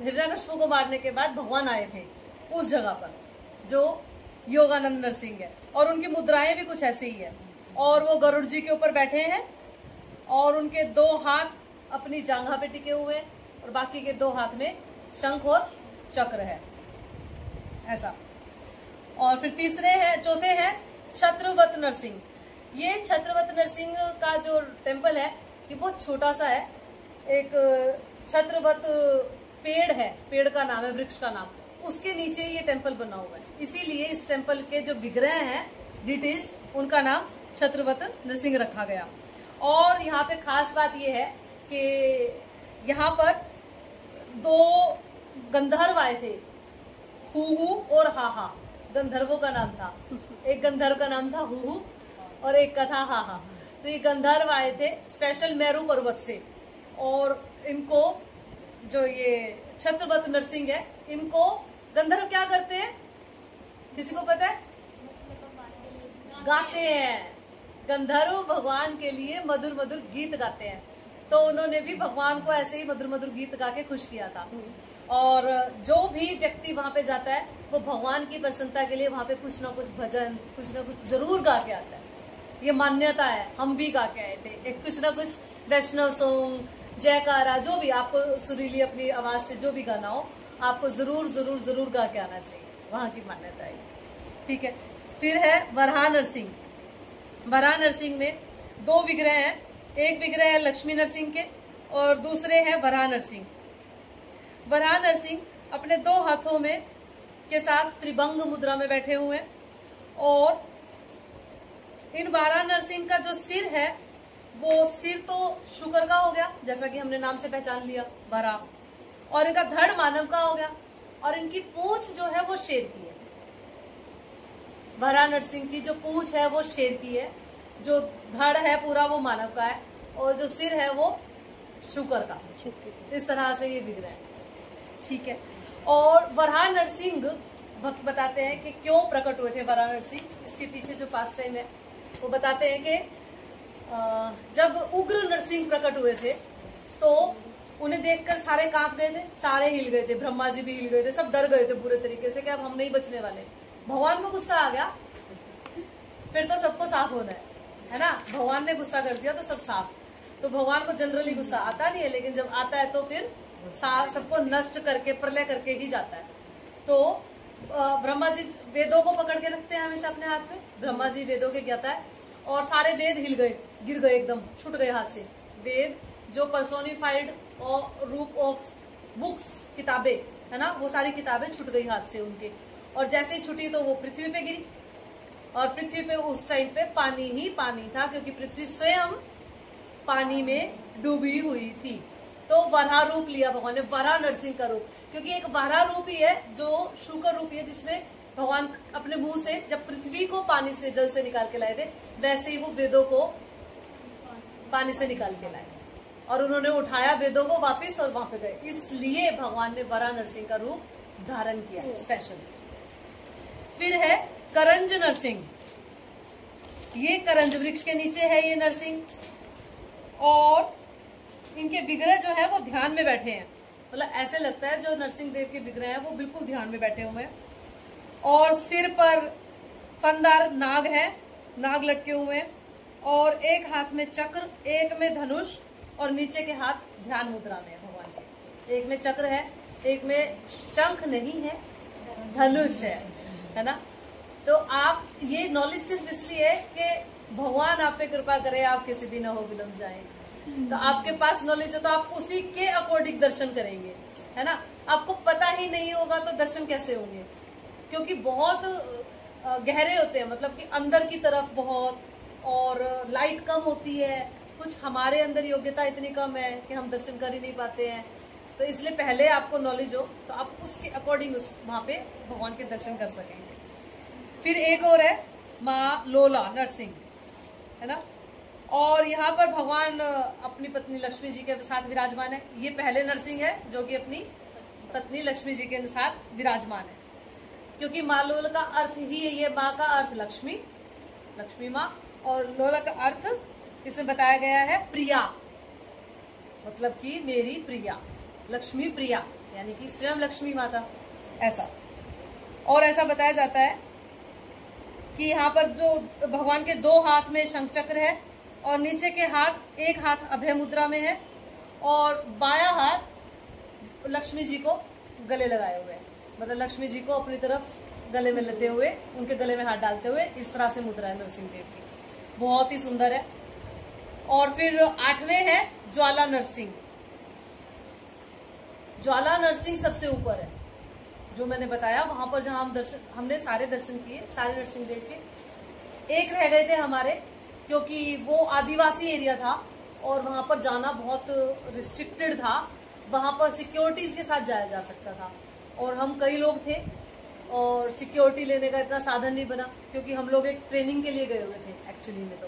हिरण्यकशिपु को मारने के बाद भगवान आए थे उस जगह पर, जो योगानंद नरसिंह है, और उनकी मुद्राएं भी कुछ ऐसे ही है। और वो गरुड़ जी के ऊपर बैठे हैं, और उनके 2 हाथ अपनी जांघा पे टिके हुए हैं, और बाकी के 2 हाथ में शंख और चक्र है, ऐसा। और फिर चौथे हैं छत्रवत नरसिंह। ये छत्रवत नरसिंह का जो टेम्पल है ये बहुत छोटा सा है, एक छत्रवत पेड़ है, पेड़ का नाम है, वृक्ष का नाम, उसके नीचे ये टेम्पल बना हुआ है, इसीलिए इस टेम्पल के जो विग्रह हैं डिटीज, उनका नाम छत्रवत नरसिंह रखा गया। और यहाँ पे खास बात ये है कि यहाँ पर 2 गंधर्व आए थे, हुहु और हाहा, गंधर्वों का नाम था। एक गंधर्व का नाम था हुहु और एक का था हाहा। तो ये गंधर्व आए थे स्पेशल मेरू पर्वत से, और इनको जो ये छत्रवत नरसिंह है, इनको गंधर्व क्या करते हैं, किसी को पता है? गाते हैं। गंधर्व भगवान के लिए मधुर मधुर गीत गाते हैं, तो उन्होंने भी भगवान को ऐसे ही मधुर मधुर गीत गा के खुश किया था। और जो भी व्यक्ति वहां पे जाता है वो भगवान की प्रसन्नता के लिए वहां पे कुछ ना कुछ भजन, कुछ ना कुछ जरूर गा के आता है, ये मान्यता है। हम भी गा के आए थे, एक कुछ ना कुछ वैष्णव सॉन्ग, जयकारा, जो भी आपको सुरीली अपनी आवाज से जो भी गाना हो, आपको जरूर जरूर जरूर गा के आना चाहिए, वहां की मान्यता है। ठीक है। फिर है वराह नरसिंह। वराह नरसिंह में 2 विग्रह हैं, एक विग्रह है लक्ष्मी नरसिंह के और दूसरे हैं वराह नरसिंह। वराह नरसिंह अपने 2 हाथों में के साथ त्रिभंग मुद्रा में बैठे हुए हैं, और इन वराह नरसिंह का जो सिर है वो सिर तो शुकर का हो गया, जैसा कि हमने नाम से पहचान लिया वराह, और इनका धड़ मानव का हो गया, और इनकी पूंछ जो है वो शेर की है। वराह नरसिंह की जो पूंछ है वो शेर की है, जो धड़ है पूरा वो मानव का है, और जो सिर है वो शुकर का। इस तरह से ये विग्रह है। ठीक है। और वराह नरसिंह भक्त बताते हैं कि क्यों प्रकट हुए थे वराह नरसिंह, इसके पीछे जो पास्ट टाइम है वो बताते हैं कि जब उग्र नरसिंह प्रकट हुए थे तो उन्हें देखकर सारे कांप गए थे, सारे हिल गए थे, ब्रह्मा जी भी हिल गए थे, सब डर गए थे बुरे तरीके से कि अब हम नहीं बचने वाले। भगवान को गुस्सा आ गया, फिर तो सबको साफ होना है ना, भगवान ने गुस्सा कर दिया तो सब साफ। तो भगवान को जनरली गुस्सा आता नहीं है, लेकिन जब आता है तो फिर सबको नष्ट करके, प्रलय करके ही जाता है। तो ब्रह्मा जी वेदों को पकड़ के रखते हैं हमेशा अपने हाथ में, ब्रह्मा जी वेदों के ज्ञाता है, और सारे वेद हिल गए, गिर गए, एकदम छूट गए हाथ से। वेद जो पर्सोनिफाइड और रूप ऑफ बुक्स, किताबें है ना, वो सारी किताबें छूट गई हाथ से उनके, और जैसे ही छुटी तो वो पृथ्वी पे गिरी, और पृथ्वी पे उस टाइम पे पानी ही पानी था, क्योंकि पृथ्वी स्वयं पानी में डूबी हुई थी। तो वराह रूप लिया भगवान ने, वराह नरसिंह का रूप, क्योंकि एक वराह रूप ही है जो शुकर रूप ही है, जिसमें भगवान अपने मुंह से जब पृथ्वी को पानी से जल से निकाल के लाए थे, वैसे ही वो वेदों को पानी से निकाल के लाए और उन्होंने उठाया वेदों को वापस और वहां पे गए। इसलिए भगवान ने वरा नरसिंह का रूप धारण किया स्पेशल। फिर है करंज नरसिंह। ये करंज वृक्ष के नीचे है ये नरसिंह, और इनके विग्रह जो है वो ध्यान में बैठे हैं। मतलब ऐसे लगता है जो नरसिंह देव के विग्रह हैं वो बिल्कुल ध्यान में बैठे हुए हैं। और सिर पर फनदार नाग है, नाग लटके हुए हैं, और एक हाथ में चक्र, एक में धनुष, और नीचे के हाथ ध्यान मुद्रा में है भगवान के। एक में चक्र है, एक में शंख नहीं है, धनुष है ना। तो आप ये नॉलेज सिर्फ इसलिए है कि भगवान आप पे कृपा करे, आपके सिद्धि न हो विलम जाए। तो आपके पास नॉलेज हो तो आप उसी के अकॉर्डिंग दर्शन करेंगे, है ना। आपको पता ही नहीं होगा तो दर्शन कैसे होंगे, क्योंकि बहुत गहरे होते हैं, मतलब कि अंदर की तरफ बहुत, और लाइट कम होती है, कुछ हमारे अंदर योग्यता इतनी कम है कि हम दर्शन कर ही नहीं पाते हैं। तो इसलिए पहले आपको नॉलेज हो तो आप उसके अकॉर्डिंग वहां पे भगवान के दर्शन कर सकेंगे। फिर एक और है माँ लोला नरसिंह, है ना। और यहाँ पर भगवान अपनी पत्नी लक्ष्मी जी के साथ विराजमान है। ये पहले नरसिंह है जो कि अपनी पत्नी लक्ष्मी जी के साथ विराजमान है, क्योंकि माँ लोला का अर्थ ही है, ये माँ का अर्थ लक्ष्मी, लक्ष्मी माँ, और लोला का अर्थ इसमें बताया गया है प्रिया, मतलब कि मेरी प्रिया, लक्ष्मी प्रिया, यानी कि स्वयं लक्ष्मी माता, ऐसा। और ऐसा बताया जाता है कि यहाँ पर जो भगवान के दो हाथ में शंख चक्र है, और नीचे के हाथ, एक हाथ अभय मुद्रा में है, और बायां हाथ लक्ष्मी जी को गले लगाए हुए, मतलब लक्ष्मी जी को अपनी तरफ गले में लेते हुए, उनके गले में हाथ डालते हुए, इस तरह से मुद्रा है नरसिंह देव की, बहुत ही सुंदर है। और फिर 8वें है ज्वाला नरसिंह। ज्वाला नरसिंह सबसे ऊपर है, जो मैंने बताया वहां पर जहां हमने सारे दर्शन किए, सारे नरसिंह देव के। एक रह गए थे हमारे, क्योंकि वो आदिवासी एरिया था और वहां पर जाना बहुत रिस्ट्रिक्टेड था, वहां पर सिक्योरिटीज के साथ जाया जा सकता था, और हम कई लोग थे और सिक्योरिटी लेने का इतना साधन नहीं बना, क्योंकि हम लोग एक ट्रेनिंग के लिए गए हुए थे एक्चुअली में।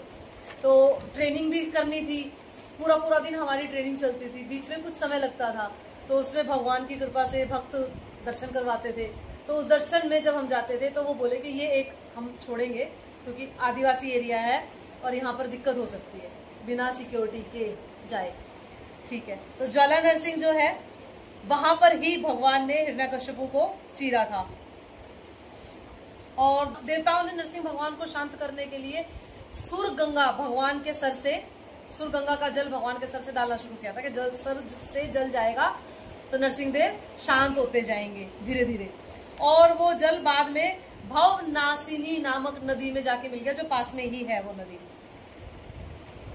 तो ट्रेनिंग भी करनी थी, पूरा पूरा दिन हमारी ट्रेनिंग चलती थी, बीच में कुछ समय लगता था, तो उसमें भगवान की कृपा से भक्त दर्शन करवाते थे। तो उस दर्शन में जब हम जाते थे तो वो बोले कि ये एक हम छोड़ेंगे, क्योंकि आदिवासी एरिया है और यहाँ पर दिक्कत हो सकती है, बिना सिक्योरिटी के जाए, ठीक है। तो ज्वाला नरसिंह जो है वहां पर ही भगवान ने हिरण्यकश्यपु को चीरा था, और देवताओं ने नरसिंह भगवान को शांत करने के लिए सुर गंगा भगवान के सर से, सुर गंगा का जल भगवान के सर से डालना शुरू किया था कि जल सर से जल जाएगा तो नरसिंह देव शांत होते जाएंगे धीरे धीरे। और वो जल बाद में भवनाशिनी नामक नदी में जाके मिल गया, जो पास में ही है वो नदी।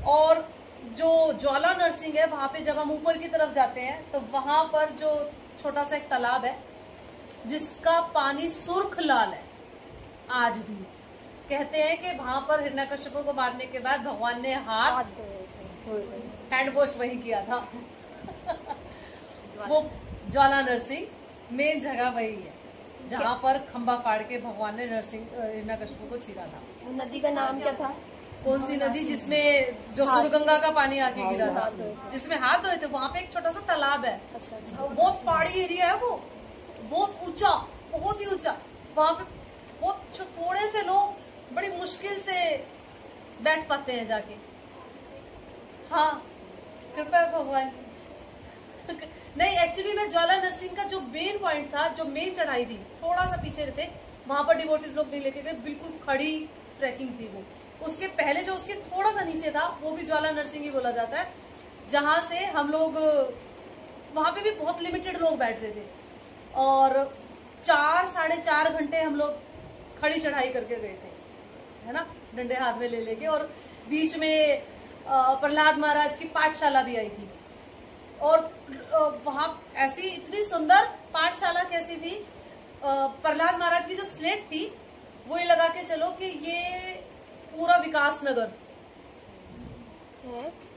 और जो ज्वाला नरसिंह है वहां पे जब हम ऊपर की तरफ जाते हैं तो वहां पर जो छोटा सा एक तालाब है जिसका पानी सुर्ख लाल है, आज भी कहते हैं कि वहां पर हिरण्यकश्यप को मारने के बाद भगवान ने हैंड वॉश वही किया था। वो ज्वाला नरसिंह मेन जगह वही है जहां पर खंबा फाड़ के भगवान ने नरसिंह हिरण्यकश्यप को चीरा था। नदी का नाम क्या था? कौन सी नदी? जिसमें जो सुरगंगा का पानी आके गिरा था, जिसमें हाथ धोए थे, वहां पे एक छोटा सा तालाब है। अच्छा। बहुत पहाड़ी एरिया है वो, बहुत ऊंचा, बहुत ही ऊंचा। वहां पे बहुत थोड़े से लोग बड़ी मुश्किल से बैठ पाते हैं जाके। हाँ, कृपा है भगवान। नहीं, एक्चुअली मैं ज्वाला नरसिंह का जो मेन पॉइंट था, जो मेन चढ़ाई थी, थोड़ा सा पीछे रहते, वहां पर डिवोटीज लोग नहीं लेके गए, बिल्कुल खड़ी ट्रैकिंग थी वो। उसके पहले जो उसके थोड़ा सा नीचे था वो भी ज्वाला नरसिंह ही बोला जाता है, जहां से हम लोग, वहां पे भी बहुत लिमिटेड लोग बैठ रहे थे और 4-4.5 घंटे हम लोग खड़ी चढ़ाई करके गए थे, है ना, डंडे हाथ में ले लेके। और बीच में प्रहलाद महाराज की पाठशाला भी आई थी, और वहां ऐसी इतनी सुंदर पाठशाला कैसी थी, प्रहलाद महाराज की जो स्लेट थी वो ये लगा के चलो कि ये पूरा विकास नगर,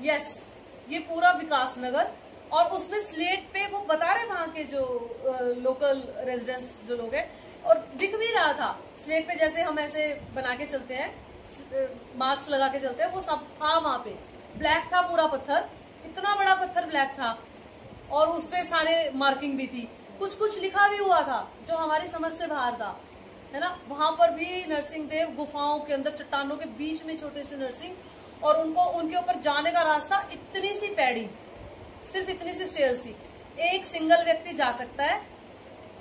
यस, ये पूरा विकास नगर। और उसमें स्लेट पे वो बता रहे वहां के जो लोकल रेजिडेंट्स जो लोग हैं, और दिख भी रहा था स्लेट पे, जैसे हम ऐसे बना के चलते हैं, मार्क्स लगा के चलते हैं, वो सब था वहां पे। ब्लैक था पूरा पत्थर, इतना बड़ा पत्थर ब्लैक था, और उसपे सारे मार्किंग भी थी, कुछ कुछ लिखा भी हुआ था जो हमारी समझ से बाहर था, है ना। वहां पर भी नरसिंह देव गुफाओं के अंदर, चट्टानों के बीच में छोटे से नरसिंह, और उनको उनके ऊपर जाने का रास्ता इतनी सी पैड़ी, सिर्फ इतनी सी स्टेयर्स थी, एक सिंगल व्यक्ति जा सकता है,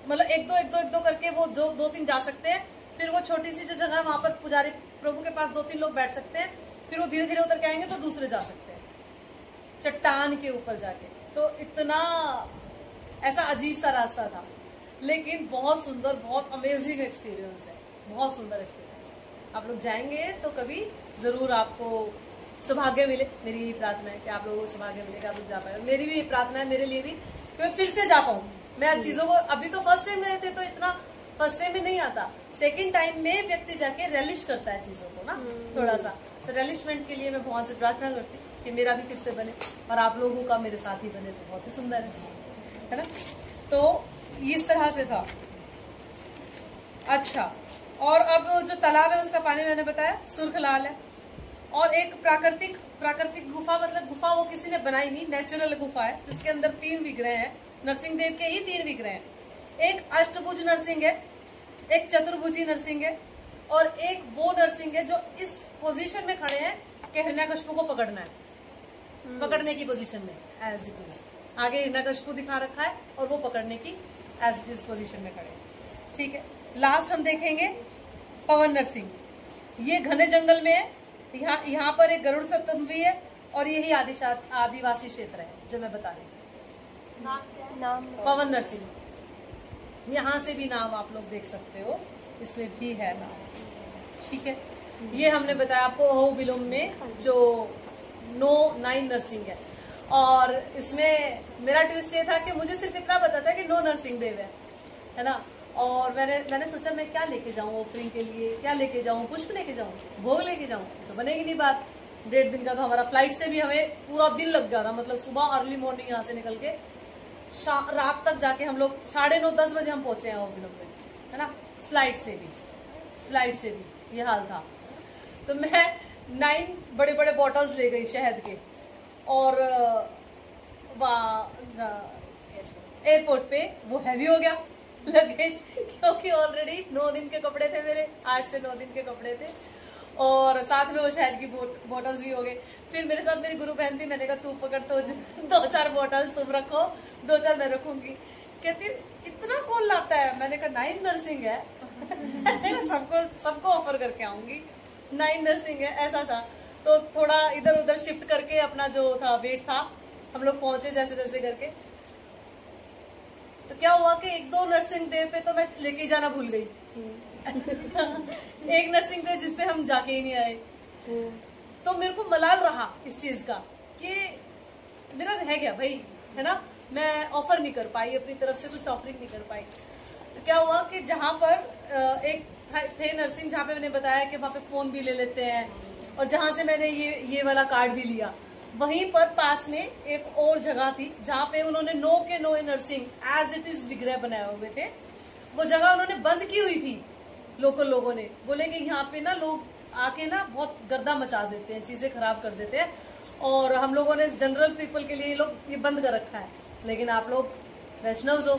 मतलब एक दो करके वो दो तीन जा सकते हैं। फिर वो छोटी सी जो जगह, वहां पर पुजारी प्रभु के पास 2-3 लोग बैठ सकते हैं, फिर वो धीरे धीरे उतर के आएंगे तो दूसरे जा सकते हैं चट्टान के ऊपर जाके। तो इतना ऐसा अजीब सा रास्ता था, लेकिन बहुत सुंदर, बहुत अमेजिंग एक्सपीरियंस है, बहुत सुंदर एक्सपीरियंस है। आप लोग जाएंगे तो कभी जरूर आपको सौभाग्य मिले। मेरी यही प्रार्थना है कि आप लोगों को सौभाग्य मिलेगा, आप लोग जा पाए। मेरी भी प्रार्थना है मेरे लिए भी कि मैं फिर से जा पाऊँ। मैं चीजों को, अभी तो फर्स्ट टाइम गए थे तो इतना फर्स्ट टाइम में नहीं आता, सेकंड टाइम में व्यक्ति जाके रेलिश करता है चीजों को ना, थोड़ा सा। तो रेलिशमेंट के लिए मैं बहुत से प्रार्थना करती हूँ कि मेरा भी फिर से बने और आप लोगों का मेरे साथ ही बने, तो बहुत ही सुंदर है ना। तो इस तरह से था। अच्छा, और अब जो तालाब है उसका पानी मैंने बताया सुर्ख लाल है, और एक प्राकृतिक गुफा, मतलब गुफा वो किसी ने बनाई नहीं, नेचुरल गुफा है, जिसके अंदर 3 विग्रह हैं, नरसिंह देव के ही 3 विग्रह हैं। एक अष्टभुज नरसिंह है, एक चतुर्भुजी नरसिंह है, और एक वो नरसिंह है जो इस पोजीशन में खड़े हैं कि हिरण्यकशिपु को पकड़ना है, पकड़ने की पोजीशन में एज इट इज। आगे हिरण्यकशिपु दिखा रखा है और वो पकड़ने की एज इट इज पोजीशन में खड़े हैं। ठीक है, लास्ट हम देखेंगे पवन नरसिंह। ये घने जंगल में है, यहाँ पर एक गरुड़ सत्तम भी है, और यही आदिवासी क्षेत्र है जो मैं बता रही हूँ। पवन नरसिंह, यहाँ से भी नाम आप लोग देख सकते हो, इसमें भी है नाम। ठीक है, ये हमने बताया आपको अहोबिलम में जो 9 नरसिंह है। और इसमें मेरा ट्विस्ट ये था कि मुझे सिर्फ इतना पता था कि 9 नरसिंह देव है ना। और मैंने सोचा मैं क्या लेके जाऊं ऑफरिंग के लिए, क्या लेके जाऊं, पुष्प लेके जाऊं, भोग लेके जाऊं, तो बनेगी नहीं बात। 1.5 दिन का तो हमारा फ्लाइट से भी हमें पूरा दिन लग गया था, मतलब सुबह अर्ली मॉर्निंग यहाँ से निकल के रात तक जाके हम लोग 9:30-10 बजे हम पहुंचे हैं अहोबिलम में, है ना। फ्लाइट से भी ये हाल था। तो मैं 9 बड़े बड़े बॉटल्स ले गई शहद के, और एयरपोर्ट पे वो हैवी हो गया लगेज, क्योंकि ऑलरेडी 9 दिन के कपड़े थे मेरे, 8 से 9 दिन के कपड़े थे, और साथ में वो शहद की बॉटल्स भी हो गए। फिर मेरे साथ मेरी गुरु बहन थी, मैंने कहा तू पकड़, तो 2-4 बॉटल्स तुम रखो, 2-4 मैं रखूंगी। कहती इतना कौन लाता है, मैंने कहा 9 नरसिंह है सबको ऑफर करके आऊंगी, 9 नरसिंह है, ऐसा था। तो थोड़ा इधर उधर शिफ्ट करके अपना जो था वेट था, हम लोग पहुंचे जैसे तैसे करके। तो क्या हुआ कि 1-2 नरसिंह देव पे तो मैं लेके जाना भूल गई एक नरसिंह देव जिसपे हम जाके ही नहीं आए, तो मेरे को मलाल रहा इस चीज का कि मेरा रह गया भाई, है ना। मैं ऑफर नहीं कर पाई, अपनी तरफ से कुछ ऑफरिंग नहीं कर पाई। तो क्या हुआ कि जहां पर एक थे नरसिंह, जहाँ पे मैंने बताया कि वहां पे फोन भी ले लेते हैं, और जहां से मैंने ये वाला कार्ड भी लिया, वहीं पर पास में एक और जगह थी जहाँ पे उन्होंने 9 के 9 नरसिंह एज इट इज विग्रह बनाए हुए थे। वो जगह उन्होंने बंद की हुई थी, लोकल लोगों ने बोले कि यहाँ पे ना लोग आके ना बहुत गर्दा मचा देते हैं, चीजें खराब कर देते हैं, और हम लोगों ने जनरल पीपल के लिए ये बंद कर रखा है। लेकिन आप लोग वैष्णव हो,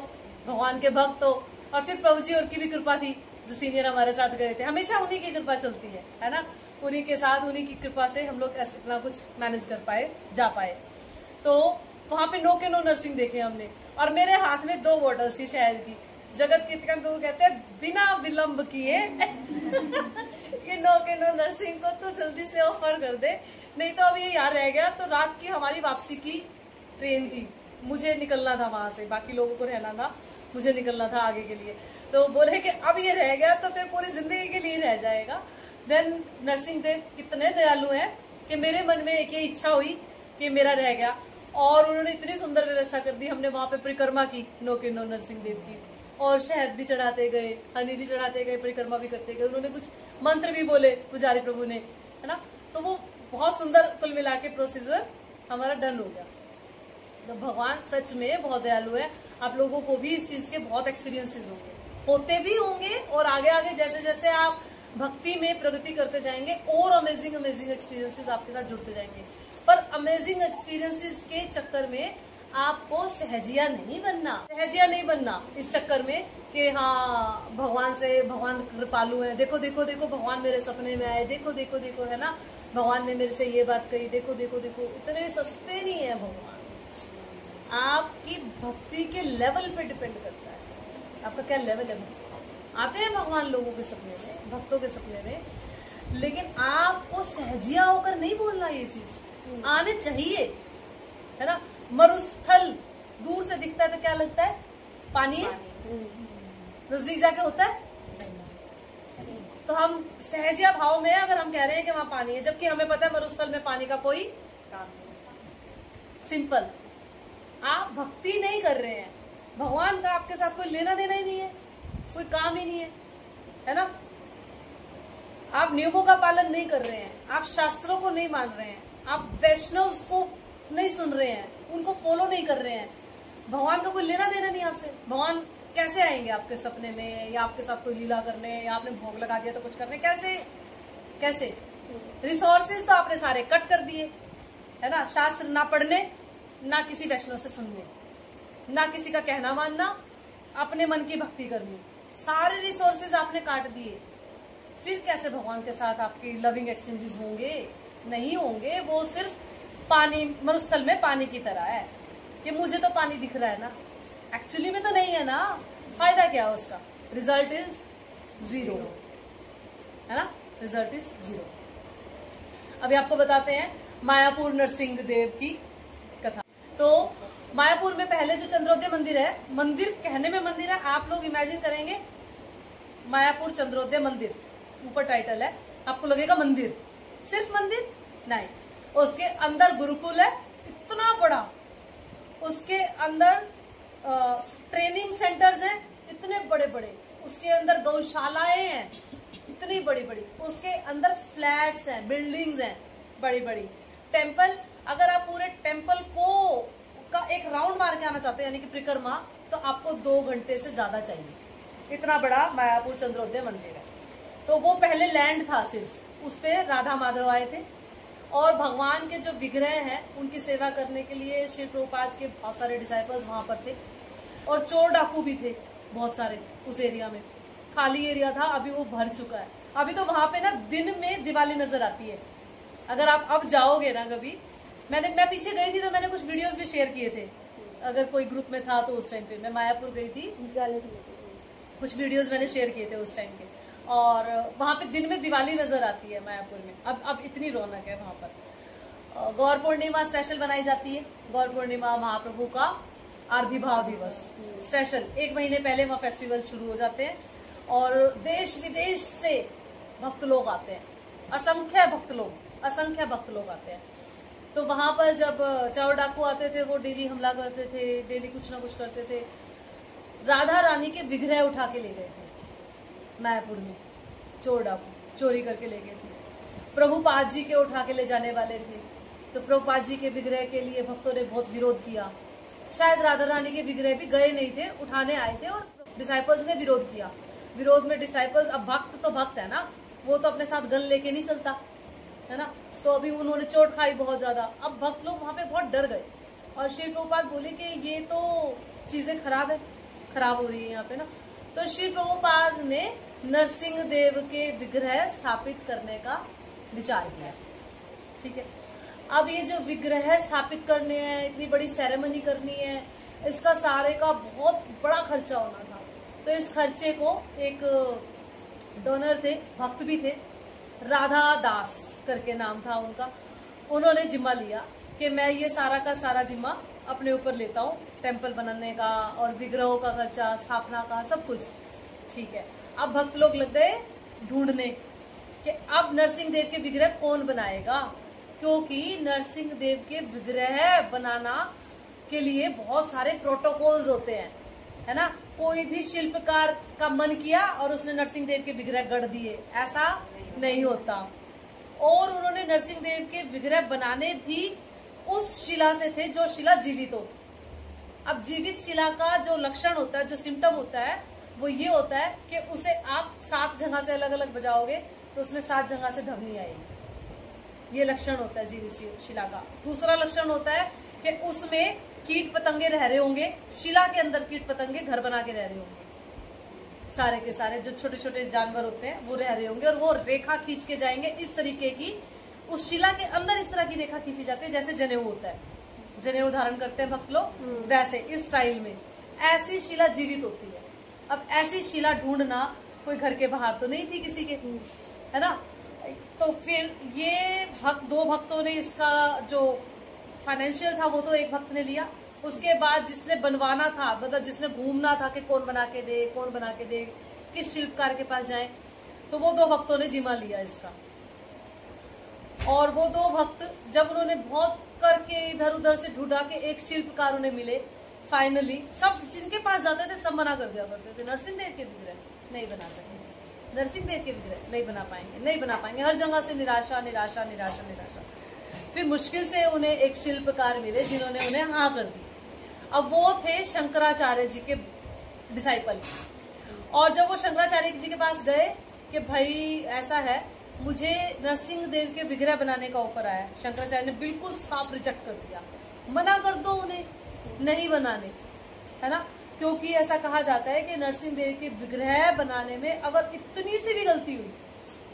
भगवान के भक्त हो, और फिर प्रभु जी और की भी कृपा थी, जो सीनियर हमारे साथ गए थे, हमेशा उन्हीं की कृपा चलती है ना। उन्हीं के साथ, उन्हीं की कृपा से हम लोग इतना कुछ मैनेज कर पाए, जा पाए। तो वहां पे 9 के 9 नरसिंह देखे हमने, और मेरे हाथ में 2 बॉटल थी शहद की। जगत कीर्तन को कहते हैं बिना विलंब किए ये 9 के 9 नरसिंह को तो जल्दी से ऑफर कर दे, नहीं तो अब ये यार रह गया। तो रात की हमारी वापसी की ट्रेन थी, मुझे निकलना था वहां से, बाकी लोगों को रहना था, मुझे निकलना था आगे के लिए। तो बोले कि अब ये रह गया तो फिर पूरी जिंदगी के लिए रह जाएगा। देन नरसिंह देव कितने दयालु हैं कि मेरे मन में एक ये इच्छा हुई कि मेरा रह गया, और उन्होंने इतनी सुंदर व्यवस्था कर दी। हमने वहां पे परिक्रमा की 9 के 9 नरसिंह देव की, और शहद भी चढ़ाते गए, हनी भी चढ़ाते गए, परिक्रमा भी करते गए। उन्होंने कुछ मंत्र भी बोले पुजारी प्रभु ने, है ना। तो वो बहुत सुंदर कुल मिला के प्रोसीजर हमारा डन हो गया। तो भगवान सच में बहुत दयालु है, आप लोगों को भी इस चीज के बहुत एक्सपीरियंसेस होंगे, होते भी होंगे, और आगे आगे जैसे जैसे आप भक्ति में प्रगति करते जाएंगे और अमेजिंग अमेजिंग एक्सपीरियंसेस आपके साथ जुड़ते जाएंगे। पर अमेजिंग एक्सपीरियंसेस के चक्कर में आपको सहजिया नहीं बनना इस चक्कर में कि हाँ भगवान कृपालु है, देखो देखो देखो भगवान मेरे सपने में आए, देखो देखो देखो, है ना, भगवान ने मेरे से ये बात कही, देखो देखो देखो। इतने सस्ते नहीं है भगवान। आपकी भक्ति के लेवल पे डिपेंड करता है, आपका क्या लेवल है। आते हैं भगवान लोगों के सपने में, भक्तों के सपने में, लेकिन आपको सहजिया होकर नहीं बोलना, ये चीज आने चाहिए, है ना। मरुस्थल दूर से दिखता है तो क्या लगता है, पानी है, नजदीक जाके होता है। तो हम सहजिया भाव में अगर हम कह रहे हैं कि वहां पानी है, जबकि हमें पता है मरुस्थल में पानी का कोई काम नहीं। सिंपल, आप भक्ति नहीं कर रहे हैं, भगवान का आपके साथ कोई लेना देना ही नहीं है, कोई काम ही नहीं है ना। आप नियमों का पालन नहीं कर रहे हैं, आप शास्त्रों को नहीं मान रहे हैं, आप वैष्णव को नहीं सुन रहे हैं, उनको फॉलो नहीं कर रहे हैं, भगवान का कोई लेना देना नहीं आपसे। भगवान कैसे आएंगे आपके सपने में, या आपके साथ कोई लीला करने, या आपने भोग लगा दिया तो कुछ करने, कैसे रिसोर्सेज तो आपने सारे कट कर दिए, है ना। शास्त्र ना पढ़ने, ना किसी वैष्णव से सुनने, ना किसी का कहना मानना, अपने मन की भक्ति करनी, सारे रिसोर्सेज आपने काट दिए। फिर कैसे भगवान के साथ आपकी लविंग एक्सचेंजेस होंगे? नहीं होंगे। वो सिर्फ पानी, मरुस्थल में पानी की तरह है कि मुझे तो पानी दिख रहा है ना, एक्चुअली में तो नहीं है ना। फायदा क्या है उसका? रिजल्ट इज जीरो, है ना, रिजल्ट इज जीरो। अभी आपको बताते हैं मायापुर नरसिंह देव की कथा। तो मायापुर में पहले जो चंद्रोदय मंदिर है, मंदिर कहने में मंदिर है, आप लोग इमेजिन करेंगे मायापुर चंद्रोदय मंदिर, ऊपर टाइटल है, आपको लगेगा मंदिर, सिर्फ मंदिर नहीं। उसके अंदर गुरुकुल है इतना बड़ा, उसके अंदर ट्रेनिंग सेंटर्स हैं इतने बड़े बड़े, उसके अंदर गौशालाएं हैं इतनी बड़ी बड़ी, उसके अंदर फ्लैट्स हैं, बिल्डिंग्स हैं बड़ी बड़ी, टेम्पल। अगर आप पूरे टेम्पल को का एक राउंड मार के आना चाहते हैं, यानी कि परिक्रमा, तो आपको 2 घंटे से ज्यादा चाहिए। इतना बड़ा मायापुर चंद्रोदय मंदिर है। तो वो पहले लैंड था सिर्फ, उस पे राधा माधव आए थे, और भगवान के जो विग्रह हैं उनकी सेवा करने के लिए श्री प्रभुपाद के बहुत सारे डिसाइपल्स वहां पर थे, और चोर डाकू भी थे बहुत सारे उस एरिया में। खाली एरिया था, अभी वो भर चुका है। अभी तो वहां पे ना दिन में दिवाली नजर आती है। अगर आप अब जाओगे ना कभी, मैं पीछे गई थी तो मैंने कुछ वीडियोस भी शेयर किए थे, अगर कोई ग्रुप में था तो। उस टाइम पे मैं मायापुर गई थी, कुछ वीडियोस मैंने शेयर किए थे उस टाइम पे, और वहां पे दिन में दिवाली नजर आती है मायापुर में। अब इतनी रौनक है वहां पर। गौर पूर्णिमा स्पेशल बनाई जाती है। गौर पूर्णिमा महाप्रभु का आविर्भाव दिवस स्पेशल 1 महीने पहले वहां फेस्टिवल शुरू हो जाते हैं, और देश विदेश से भक्त लोग आते हैं, असंख्य भक्त लोग आते हैं। तो वहां पर जब चोर डाकू आते थे, वो डेली हमला करते थे, डेली कुछ ना कुछ करते थे। राधा रानी के विग्रह उठा के ले गए थे मायापुर में, चोर डाकू चोरी करके ले गए थे। प्रभुपाद जी के उठा के ले जाने वाले थे, तो प्रभुपाद जी के विग्रह के लिए भक्तों ने बहुत विरोध किया। शायद राधा रानी के विग्रह भी गए नहीं थे, उठाने आए थे, और डिसाइपल्स ने विरोध किया। विरोध में डिसाइपल्स, अब भक्त तो भक्त है ना, वो तो अपने साथ गन लेके नहीं चलता, है ना। तो अभी उन्होंने चोट खाई बहुत ज्यादा। अब भक्त लोग वहां पे बहुत डर गए, और श्री प्रभुपाद बोले कि ये तो चीजें खराब हो रही है यहाँ पे ना। तो श्री प्रभुपाद ने नरसिंह देव के विग्रह स्थापित करने का विचार किया। ठीक है, अब ये जो विग्रह स्थापित करने हैं, इतनी बड़ी सेरेमनी करनी है, इसका सारे का बहुत बड़ा खर्चा होना था। तो इस खर्चे को एक डोनर थे, भक्त भी थे, राधा दास करके नाम था उनका, उन्होंने जिम्मा लिया कि मैं ये सारा का सारा जिम्मा अपने ऊपर लेता हूँ, टेम्पल बनाने का और विग्रहों का खर्चा, स्थापना का, सब कुछ। ठीक है, अब भक्त लोग लग गए ढूंढने कि अब नरसिंह देव के विग्रह कौन बनाएगा, क्योंकि नरसिंह देव के विग्रह बनाना के लिए बहुत सारे प्रोटोकॉल्स होते हैं, है ना। कोई भी शिल्पकार का मन किया और उसने नरसिंह देव के विग्रह गढ़ दिए, ऐसा नहीं होता। और उन्होंने नरसिंह देव के विग्रह बनाने भी उस शिला से थे जो शिला जीवित हो। अब जीवित शिला का जो लक्षण होता है, जो सिम्टम होता है, वो ये होता है कि उसे आप 7 जगह से अलग अलग बजाओगे तो उसमें 7 जगह से ध्वनि आएगी। ये लक्षण होता है जीवित शिला का। दूसरा लक्षण होता है कि उसमें कीट पतंगे रह रहे होंगे, शिला के अंदर कीट पतंगे घर बना के रह रहे होंगे, सारे के सारे जो छोटे छोटे जानवर होते हैं वो रह रहे होंगे, और वो रेखा खींच के जाएंगे इस तरीके की, उस शिला के अंदर इस तरह की रेखा खींची जाती है जैसे जनेऊ होता है, जनेऊ धारण करते हैं भक्त लोग, वैसे इस स्टाइल में ऐसी शिला जीवित होती है। अब ऐसी शिला ढूंढना कोई घर के बाहर तो नहीं थी किसी के, है ना। तो फिर ये दो भक्तों ने इसका जो फाइनेंशियल था वो तो एक भक्त ने लिया, उसके बाद जिसने बनवाना था, मतलब जिसने घूमना था कि कौन बना के दे, कौन बना के दे, किस शिल्पकार के पास जाए, तो वो 2 भक्तों ने जिम्मा लिया इसका। और वो 2 भक्त जब उन्होंने बहुत करके इधर उधर से ढूंढा के एक शिल्पकार उन्हें मिले, फाइनली सब जिनके पास जाते थे सब मना कर दिया करते थे, नरसिंह देव के विग्रह नहीं बना सकेंगे, नरसिंह देव के विग्रह नहीं बना पाएंगे, नहीं बना पाएंगे, हर जगह से निराशा निराशा निराशा निराशा। फिर मुश्किल से उन्हें एक शिल्पकार मिले जिन्होंने उन्हें हाँ कर दी। अब वो थे शंकराचार्य जी के डिसाइपल, और जब वो शंकराचार्य जी के पास गए कि भाई ऐसा है, मुझे नरसिंह देव के विग्रह बनाने का ऑफर आया, शंकराचार्य ने बिल्कुल साफ रिजेक्ट कर दिया, मना कर दो उन्हें, नहीं बनाने, है ना। क्योंकि ऐसा कहा जाता है कि नरसिंह देव के विग्रह बनाने में अगर इतनी सी भी गलती हुई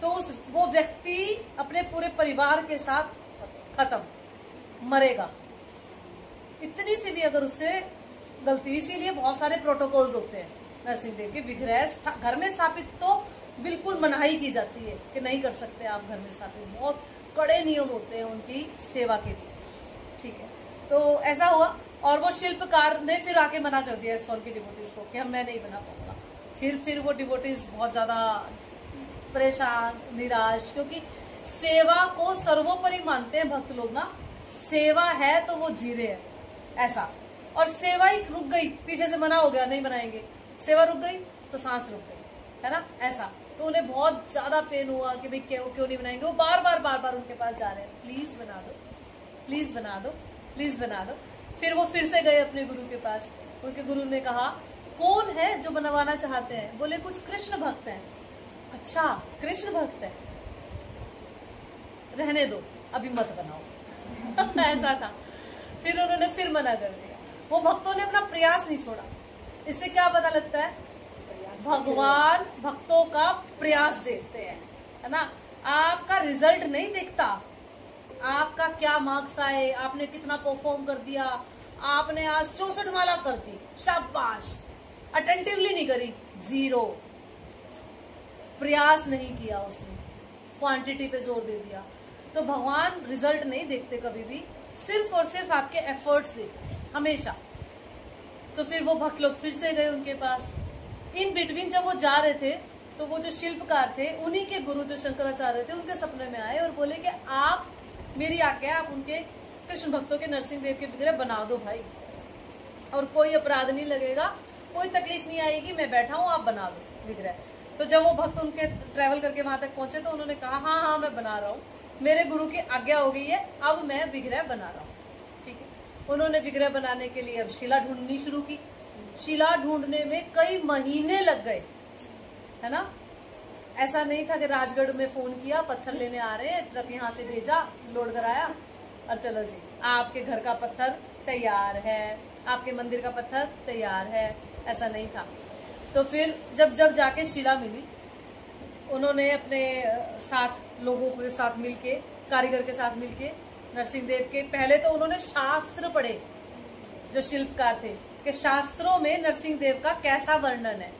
तो वो व्यक्ति अपने पूरे परिवार के साथ खत्म, मरेगा, इतनी सी भी अगर उससे गलती। इसीलिए बहुत सारे प्रोटोकॉल्स होते हैं नरसिंह देव के विग्रह घर में स्थापित तो बिल्कुल मनाही की जाती है कि नहीं कर सकते आप घर में स्थापित, बहुत कड़े नियम होते हैं उनकी सेवा के लिए, ठीक है। तो ऐसा हुआ, और वो शिल्पकार ने फिर आके मना कर दिया इस्कॉन के डिवोटीज को कि हम मैं नहीं बना पाऊंगा। फिर वो डिवोटीज बहुत ज्यादा परेशान निराश, क्योंकि सेवा को सर्वोपरि मानते हैं भक्त लोग ना, सेवा है तो वो जी रहे हैं ऐसा। और सेवा ही रुक गई, पीछे से मना हो गया नहीं बनाएंगे, सेवा रुक गई तो सांस रुक गई, है ना ऐसा। तो उन्हें बहुत ज्यादा पेन हुआ कि भाई क्यों नहीं बनाएंगे। वो बार बार उनके पास जा रहे हैं, प्लीज बना दो, प्लीज बना दो, प्लीज बना दो। फिर वो फिर से गए अपने गुरु के पास, उनके गुरु ने कहा कौन है जो बनवाना चाहते हैं? बोले कुछ कृष्ण भक्त हैं। अच्छा कृष्ण भक्त है, रहने दो अभी मत बनाओ ऐसा था। फिर उन्होंने फिर मना कर दिया। वो भक्तों ने अपना प्रयास नहीं छोड़ा। इससे क्या पता लगता है? भगवान भक्तों का प्रयास देखते हैं, है ना। आपका रिजल्ट नहीं देखता, आपका क्या मार्क्स आए, आपने कितना परफॉर्म कर दिया, आपने आज 64 माला कर दी, शाबाश, अटेंटिवली नहीं करी, 0, प्रयास नहीं किया, उसमें क्वांटिटी पे जोर दे दिया। तो भगवान रिजल्ट नहीं देखते कभी भी, सिर्फ और सिर्फ आपके एफर्ट्स देखते हमेशा। तो फिर वो भक्त लोग फिर से गए उनके पास। इन बिटवीन जब वो जा रहे थे तो वो जो शिल्पकार थे, उन्हीं के गुरु जो शंकराचार्य थे, उनके सपने में आए और बोले कि आप मेरी आज्ञा, आप उनके कृष्ण भक्तों के नरसिंह देव के विग्रह बना दो भाई, और कोई अपराध नहीं लगेगा, कोई तकलीफ नहीं आएगी, मैं बैठा हूँ, आप बना दो विग्रह। तो जब वो भक्त उनके ट्रेवल करके वहां तक पहुंचे तो उन्होंने कहा हाँ मैं बना रहा हूँ, मेरे गुरु की आज्ञा हो गई है, अब मैं विग्रह बना रहा हूँ। ठीक है, उन्होंने विग्रह बनाने के लिए अब शिला ढूंढनी शुरू की। शिला ढूंढने में कई महीने लग गए, है ना। ऐसा नहीं था कि राजगढ़ में फोन किया, पत्थर लेने आ रहे हैं, ट्रक यहाँ से भेजा, लोड कराया और चलो जी आपके घर का पत्थर तैयार है, आपके मंदिर का पत्थर तैयार है, ऐसा नहीं था। तो फिर जब जाके शिला मिली, उन्होंने अपने साथ लोगों के साथ मिलके, कारीगर के साथ मिलके नरसिंह देव के, पहले तो उन्होंने शास्त्र पढ़े, जो शिल्पकार थे, कि शास्त्रों में नरसिंह देव का कैसा वर्णन है।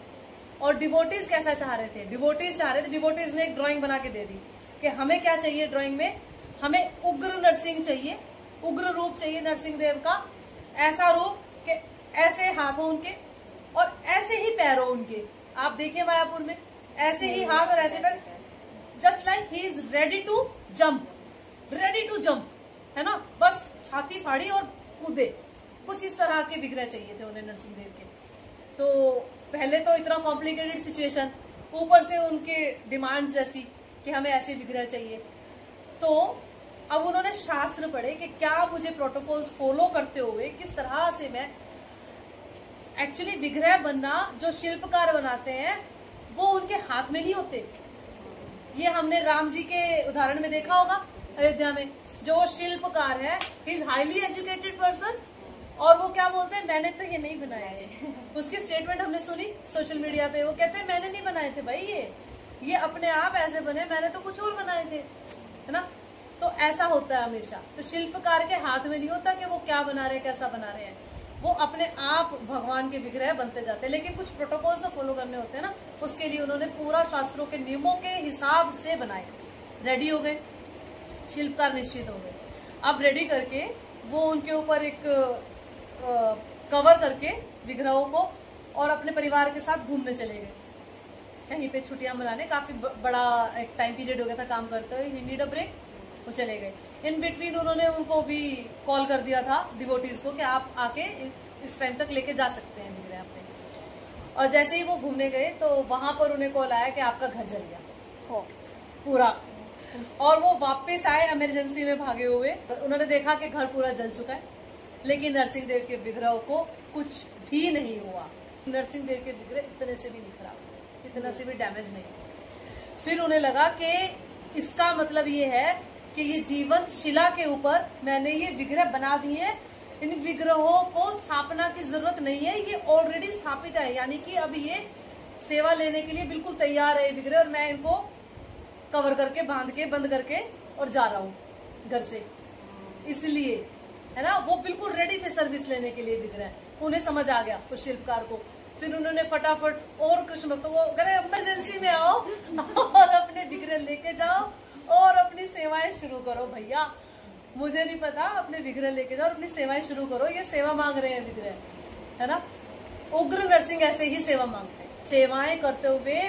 और डिवोटीज कैसा चाह रहे थे? डिवोटीज ने एक ड्राइंग बना के दे दी कि हमें क्या चाहिए ड्राइंग में, हमें उग्र नरसिंह चाहिए, उग्र रूप चाहिए नरसिंह देव का, ऐसा रूप कि ऐसे हाथों उनके और ऐसे ही पैरों उनके, आप देखिए मायापुर में ऐसे ही हाथ और ऐसे पैर, just like he is ready to jump, है ना, बस छाती फाड़ी और कूदे, कुछ इस तरह के विग्रह चाहिए थे उन्हें नरसिंह देव के। तो पहले तो इतना कॉम्प्लिकेटेड सिचुएशन, ऊपर से उनके डिमांड्स ऐसी कि हमें ऐसे विग्रह चाहिए। तो अब उन्होंने शास्त्र पढ़े कि क्या मुझे प्रोटोकॉल्स फॉलो करते हुए किस तरह से मैं एक्चुअली विग्रह बनना जो शिल्पकार बनाते हैं वो उनके हाथ में नहीं होते। ये हमने राम जी के उदाहरण में देखा होगा अयोध्या में, जो शिल्पकार है he is highly educated person, और वो क्या बोलते हैं, मैंने तो ये नहीं बनाया है। उसकी स्टेटमेंट हमने सुनी सोशल मीडिया पे, वो कहते हैं मैंने नहीं बनाए थे भाई, ये अपने आप ऐसे बने, मैंने तो कुछ और बनाए थे, है ना। तो ऐसा होता है हमेशा। तो शिल्पकार के हाथ में नहीं होता कि वो क्या बना रहे हैं, कैसा बना रहे हैं, वो अपने आप भगवान के विग्रह बनते जाते हैं। लेकिन कुछ प्रोटोकॉल्स तो फॉलो करने होते हैं ना, उसके लिए उन्होंने पूरा शास्त्रों के नियमों के हिसाब से बनाए। रेडी हो गए, शिल्पकार निश्चित हो गए। अब रेडी करके वो उनके ऊपर एक कवर करके विग्रहों को, और अपने परिवार के साथ घूमने चले गए कहीं पे छुट्टियां मनाने। काफी बड़ा एक टाइम पीरियड हो गया था काम करते हुए, ही नीड अ ब्रेक, वो चले गए। इन बिटवीन उन्होंने उनको भी कॉल कर दिया था डिवोटीज को कि आप आके इस टाइम तक लेके जा सकते हैं विग्रह अपने। और जैसे ही वो घूमने गए तो वहां पर उन्हें कॉल आया कि आपका घर जल गया पूरा, और वो वापस आए इमरजेंसी में भागे हुए। उन्होंने देखा कि घर पूरा जल चुका है, लेकिन नरसिंह देव के विग्रह को कुछ भी नहीं हुआ। नरसिंह देव के विग्रह इतने से भी नहीं खराब हुए, इतना से भी डैमेज नहीं। फिर उन्हें लगा कि इसका मतलब ये है कि ये जीवंत शिला के ऊपर मैंने ये विग्रह बना दिए हैं, इन विग्रहों को स्थापना की जरूरत नहीं है, ये ऑलरेडी स्थापित है, यानी कि अब ये सेवा लेने के लिए बिल्कुल तैयार है विग्रह, और मैं इनको कवर करके, बांध के, बंद करके और जा रहा हूँ घर से। इसलिए, है ना, वो बिल्कुल रेडी थे सर्विस लेने के लिए विग्रह। उन्हें समझ आ गया उस शिल्पकार को। फिर उन्होंने फटाफट और कृष्ण भक्तों को कह इमरजेंसी में आओ और अपने विग्रह लेके जाओ और अपनी सेवाएं शुरू करो भैया, मुझे नहीं पता, अपने विग्रह लेके जाओ, अपनी सेवाएं शुरू करो, ये सेवा मांग रहे हैं विग्रह, है ना। उग्र नरसिंह ऐसे ही सेवा मांगते हैं। सेवाएं करते हुए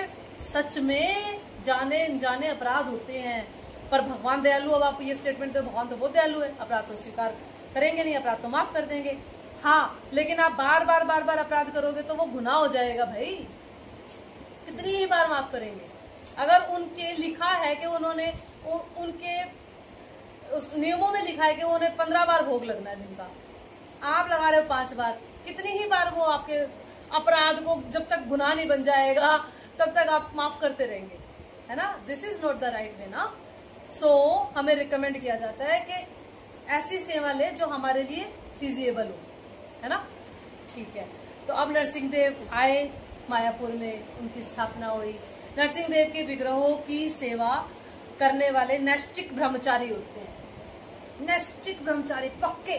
सच में जाने अनजाने अपराध होते हैं, पर भगवान दयालु। अब आप ये स्टेटमेंट दो, भगवान तो बहुत दयालु है, अपराध तो स्वीकार करेंगे नहीं, अपराध तो माफ कर देंगे। हाँ, लेकिन आप बार बार अपराध करोगे तो वो गुनाह हो जाएगा भाई। कितनी ही बार माफ करेंगे? अगर उनके लिखा है कि उन्होंने उनके उस नियमों में लिखा है कि उन्हें 15 बार भोग लगना है दिन का, आप लगा रहे हो 5 बार, कितनी ही बार वो आपके अपराध को, जब तक गुनाह नहीं बन जाएगा तब तक आप माफ करते रहेंगे, है ना। This is not the right way ना। सो हमें रिकमेंड किया जाता है कि ऐसी सेवा ले जो हमारे लिए फिजिएबल हो, है ना। ठीक है, तो अब नरसिंह देव आए मायापुर में, उनकी स्थापना हुई। नरसिंह देव के विग्रहों की सेवा करने वाले नैष्टिक ब्रह्मचारी होते हैं। नैष्टिक ब्रह्मचारी, पक्के,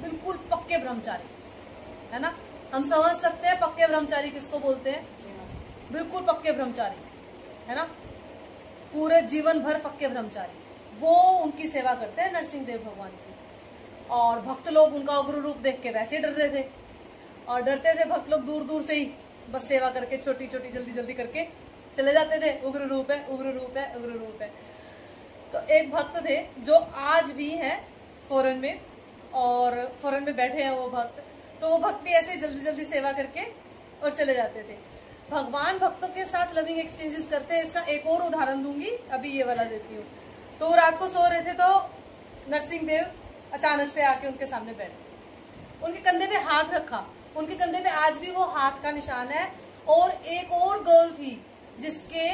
बिल्कुल पक्के ब्रह्मचारी, है ना। हम समझ सकते हैं पक्के ब्रह्मचारी किसको बोलते हैं, बिल्कुल पक्के ब्रह्मचारी, है ना, पूरे जीवन भर पक्के ब्रह्मचारी, वो उनकी सेवा करते हैं नरसिंह देव भगवान की। और भक्त लोग उनका उग्र रूप देख के वैसे डर रहे थे, और डरते थे भक्त लोग दूर दूर से ही, बस सेवा करके छोटी छोटी जल्दी जल्दी करके चले जाते थे। उग्र रूप है, उग्र रूप है, उग्र रूप है। तो एक भक्त थे जो आज भी हैं फॉरेन में, और फॉरेन में बैठे हैं वो भक्त, तो वो भक्त भी ऐसे जल्दी जल्दी सेवा करके और चले जाते थे। भगवान भक्तों के साथ लविंग एक्सचेंजेस करते हैं। इसका एक और उदाहरण दूंगी, अभी ये वाला देती हूँ। तो रात को सो रहे थे, तो नरसिंह देव अचानक से आके उनके सामने बैठे, उनके कंधे पे हाथ रखा। उनके कंधे पे आज भी वो हाथ का निशान है। और एक और गर्ल थी जिसके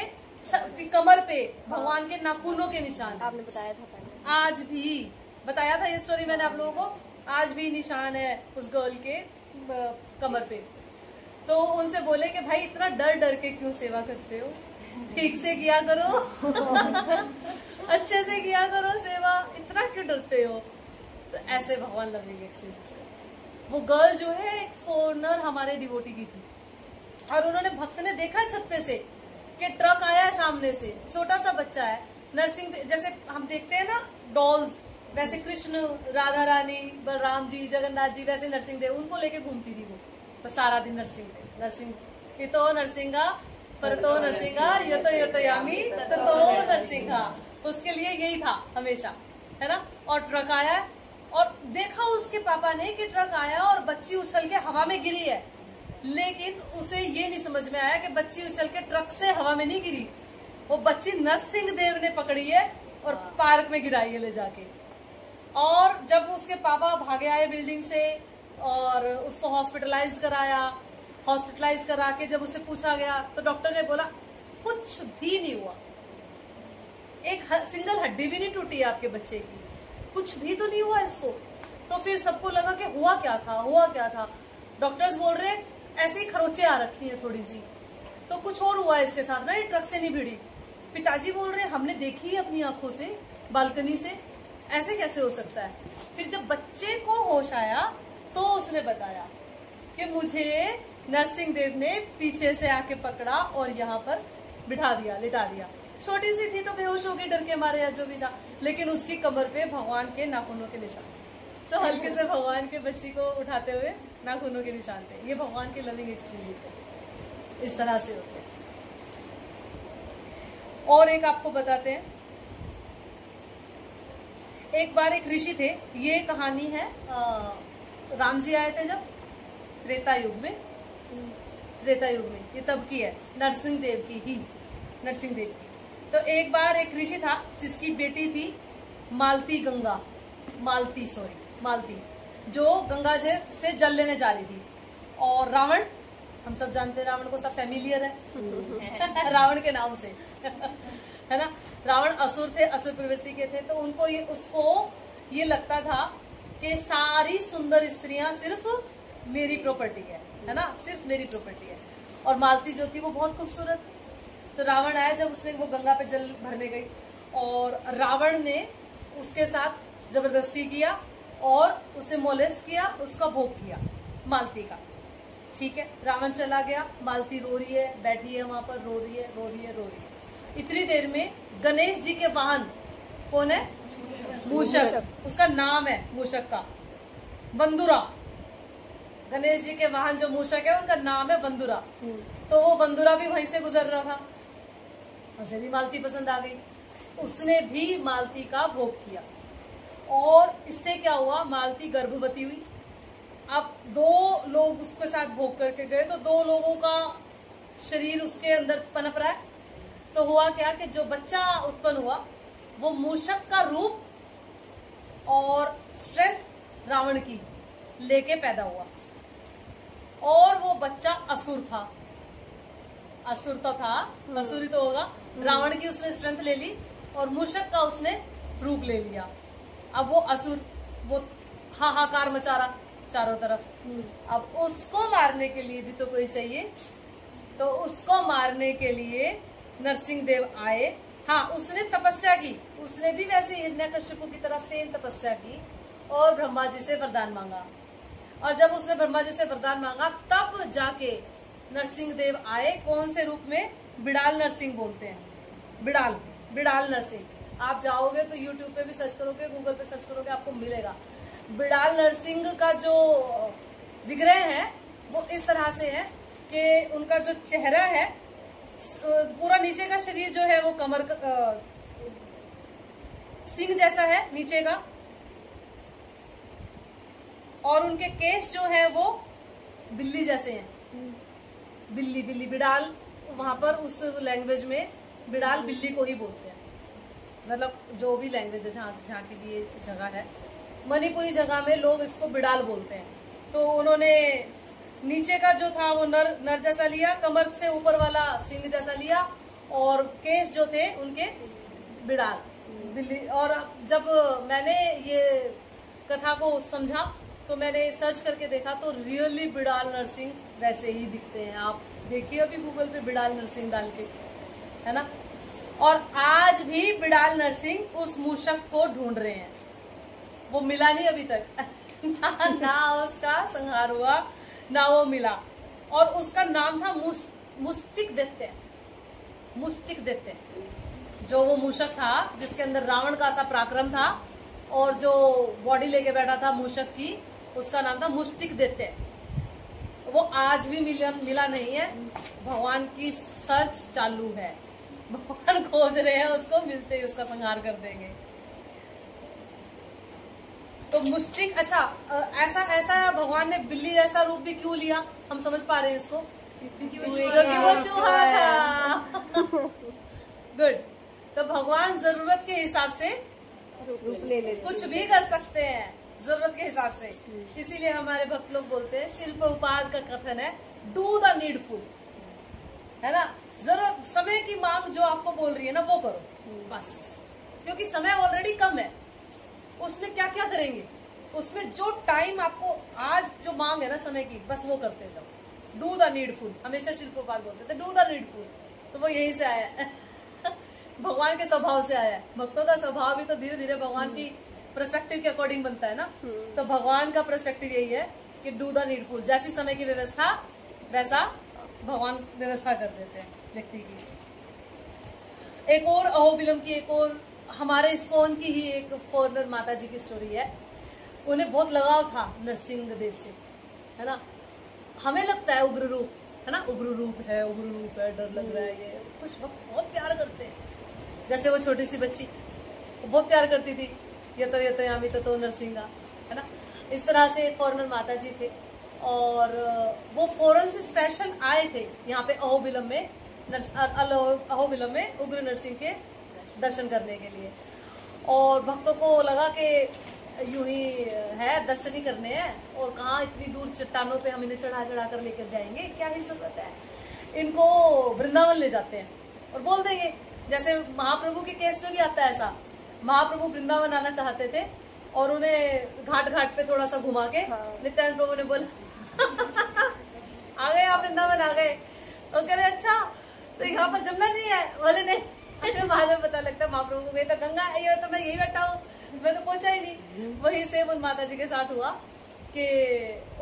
कमर पे भगवान के नाखूनों के निशान, आपने बताया था पहले, आज भी बताया था ये स्टोरी मैंने आप लोगों को, आज भी निशान है उस गर्ल के कमर पे। तो उनसे बोले कि भाई इतना डर डर के क्यों सेवा करते हो, ठीक से किया करो अच्छे से किया करो सेवा, इतना क्यों डरते हो। तो ऐसे भगवान लविंग एक्सचेंजेस करते। वो गर्ल जो है एक फॉरेनर हमारे डिवोटी की थी, और उन्होंने, भक्त ने देखा छत पे से कि ट्रक आया है सामने से, छोटा सा बच्चा है, नरसिंह, जैसे हम देखते हैं ना डॉल्स, वैसे कृष्ण, राधा रानी, बलराम जी, जगन्नाथ जी, वैसे नरसिंह देव, उनको लेके घूमती थी वो। तो सारा दिन नरसिंह इतो नरसिंहा परतो नरसिंहा यतो यामी ततो नरसिंहा, उसके लिए यही था हमेशा, है ना। और ट्रक आया, और देखा उसके पापा ने कि ट्रक आया और बच्ची उछल के हवा में गिरी है, लेकिन उसे ये नहीं समझ में आया कि बच्ची उछल के ट्रक से हवा में नहीं गिरी, वो बच्ची नरसिंह देव ने पकड़ी है और पार्क में गिराई है ले जाके। और जब उसके पापा भागे आए बिल्डिंग से, और उसको हॉस्पिटलाइज कराया। हॉस्पिटलाइज करा के जब उससे पूछा गया तो डॉक्टर ने बोला कुछ भी नहीं हुआ, एक सिंगल हड्डी भी नहीं टूटी है आपके बच्चे की, कुछ भी तो नहीं हुआ इसको। तो फिर सबको लगा कि हुआ क्या था, हुआ क्या था। डॉक्टर्स बोल रहे ऐसे ही खरोचे आ रखी है थोड़ी सी, तो कुछ और हुआ इसके साथ ना, ये ट्रक से नहीं भिड़ी। पिताजी बोल रहे हमने देखी है अपनी आंखों से बालकनी से, ऐसे कैसे हो सकता है। फिर जब बच्चे को होश आया तो उसने बताया कि मुझे नरसिंह देव ने पीछे से आके पकड़ा और यहाँ पर बिठा दिया, लिटा दिया। छोटी सी थी तो बेहोश हो गई डर के मारे या जो भी था, लेकिन उसकी कमर पे भगवान के नाखूनों के निशान, तो हल्के से भगवान के बच्ची को उठाते हुए नाखूनों के निशान थे। ये भगवान के लविंग एक्सचेंज थे, इस तरह से होते हैं। और एक आपको बताते हैं, एक बार एक ऋषि थे, ये कहानी है राम जी आए थे जब त्रेता युग में, ये तब की है, नरसिंह देव की ही, नरसिंह देव की। तो एक बार एक ऋषि था जिसकी बेटी थी मालती, मालती, जो गंगा जी से जल लेने जा रही थी। और रावण, हम सब जानते हैं रावण को, सब फैमिलियर है रावण के नाम से है ना। रावण असुर थे, असुर प्रवृत्ति के थे, तो उसको ये लगता था कि सारी सुंदर स्त्रियां सिर्फ मेरी प्रॉपर्टी है ना, सिर्फ मेरी प्रॉपर्टी है। और मालती जो थी वो बहुत खूबसूरत। तो रावण आया जब उसने, वो गंगा पे जल भरने गई और रावण ने उसके साथ जबरदस्ती किया और उसे मोलेस्ट किया, उसका भोग किया मालती का। ठीक है, रावण चला गया, मालती रो रही है, बैठी है वहां पर, रो रही है। इतनी देर में गणेश जी के वाहन कौन है, मूषक, उसका नाम है मूषक का बंदुरा। गणेश जी के वाहन जो मूषक है उनका नाम है बंदुरा। तो वो बंदुरा भी वहीं से गुजर रहा था, उसे भी मालती पसंद आ गई, उसने भी मालती का भोग किया। और इससे क्या हुआ, मालती गर्भवती हुई। अब 2 लोग उसके साथ भोग करके गए, तो 2 लोगों का शरीर उसके अंदर पनप रहा है। तो हुआ क्या कि जो बच्चा उत्पन्न हुआ वो मूषक का रूप और स्ट्रेंथ रावण की लेके पैदा हुआ। और वो बच्चा असुर था, असुर तो था, असुरी तो होगा। रावण की उसने स्ट्रेंथ ले ली और मूषक का उसने रूप ले लिया। अब वो असुर, वो हाहाकार मचा रहा चारों तरफ। अब उसको मारने के लिए भी तो कोई चाहिए, तो उसको मारने के लिए नरसिंह देव आए। हाँ, उसने तपस्या की, उसने भी वैसे हिरण्यकश्यप की तरह सेम तपस्या की और ब्रह्मा जी से वरदान मांगा। और जब उसने ब्रह्मा जी से वरदान मांगा तब जाके नरसिंह देव आए। कौन से रूप में, बिड़ाल नरसिंह बोलते हैं, बिड़ाल नरसिंह। आप जाओगे तो यूट्यूब पे भी सर्च करोगे, गूगल पे सर्च करोगे, आपको मिलेगा। बिड़ाल नरसिंह का जो विग्रह है वो इस तरह से है कि उनका जो चेहरा है, पूरा नीचे का शरीर जो है वो कमर सिंह जैसा है नीचे का, और उनके केश जो है वो बिल्ली जैसे हैं। बिल्ली बिड़ाल, वहां पर उस लैंग्वेज में बिड़ाल बिल्ली को ही बोलते हैं, मतलब जो भी लैंग्वेज है, जहाँ की भी ये जगह है, मणिपुरी जगह में लोग इसको बिड़ाल बोलते हैं। तो उन्होंने नीचे का जो था वो नर जैसा लिया, कमर से ऊपर वाला सिंह जैसा लिया, और केश जो थे उनके बिड़ाल, बिल्ली। और जब मैंने ये कथा को समझा तो मैंने सर्च करके देखा तो रियली बिड़ाल नरसिंह वैसे ही दिखते हैं। आप देखिए अभी गूगल पे बिड़ाल नरसिंह डाल के, है ना। और आज भी बिड़ाल नरसिंह उस मूषक को ढूंढ रहे हैं, वो मिला नहीं अभी तक ना उसका संहार हुआ, ना वो मिला। और उसका नाम था मुष्टिक दैत्य, जो वो मूषक था जिसके अंदर रावण का सा पराक्रम था, और जो बॉडी लेके बैठा था मूषक की, उसका नाम था मुष्टिक दैत्य। वो आज भी मिला नहीं है, भगवान की सर्च चालू है, भगवान खोज रहे हैं उसको, मिलते ही उसका संहार कर देंगे। तो मुष्टिक, अच्छा ऐसा भगवान ने बिल्ली जैसा रूप भी क्यों लिया, हम समझ पा रहे हैं इसको, क्योंकि वो चूहा था गुड। तो भगवान जरूरत के हिसाब से रूप ले लेते, कुछ भी कर सकते हैं, जरूरत के हिसाब से। इसीलिए हमारे भक्त लोग बोलते हैं, शिल प्रभुपाद का कथन है, डू द नीडफुल, है ना। जरूरत, समय की मांग जो आपको बोल रही है ना, वो करो बस, क्योंकि समय ऑलरेडी कम है। उसमें क्या क्या करेंगे, उसमें जो टाइम आपको आज जो मांग है ना समय की, बस वो करते जाओ। डू द नीडफुल, हमेशा शिल प्रभुपाद बोलते थे, डू द नीडफुल। तो वो यहीं से आया है भगवान के स्वभाव से आया है। भक्तों का स्वभाव भी तो धीरे धीरे भगवान की पर्सपेक्टिव के अकॉर्डिंग बनता है ना। तो भगवान का पर्सपेक्टिव यही है कि डू द नीडफुल, जैसी समय की व्यवस्था वैसा भगवान व्यवस्था कर देते हैं व्यक्ति की। एक और अहोबिलम की, एक और हमारे इस्कॉन की ही एक फॉरनर माता जी की स्टोरी है। उन्हें बहुत लगाव था नरसिंह देव से, है ना। हमें लगता है उग्र रूप, है ना, उग्र रूप है, उग्र रूप है, डर लग रहा है, ये कुछ बहुत प्यार करते हैं। जैसे वो छोटी सी बच्ची वो बहुत प्यार करती थी, ये तो यामी तो नरसिंगा, है ना। इस तरह से फॉरनर माता जी थे, और वो फॉरेन से स्पेशल आए थे यहाँ पे अहोबिलम में, अहोबिलम में उग्र नरसिंह के दर्शन करने के लिए। और भक्तों को लगा कि यूं ही है, दर्शन ही करने हैं, और कहाँ इतनी दूर चट्टानों पे हम इन्हें चढ़ा कर लेकर जाएंगे, क्या ही जरूरत है। इनको वृंदावन ले जाते हैं और बोल देंगे, जैसे महाप्रभु के केस में भी आता है ऐसा। महाप्रभु वृंदावन आना चाहते थे और उन्हें घाट घाट पे थोड़ा सा घुमा के नित्यानंद प्रभु ने बोला आ गए आप वृंदावन आ गए। और कह रहे अच्छा तो यहाँ पर जमुना जी है, बोले नहीं। बाद में पता लगता महाप्रभु को, तो गंगा ये तो मैं यही बैठा हूँ, मैं तो पहुंचा ही नहीं। वही सेम उन माता जी के साथ हुआ कि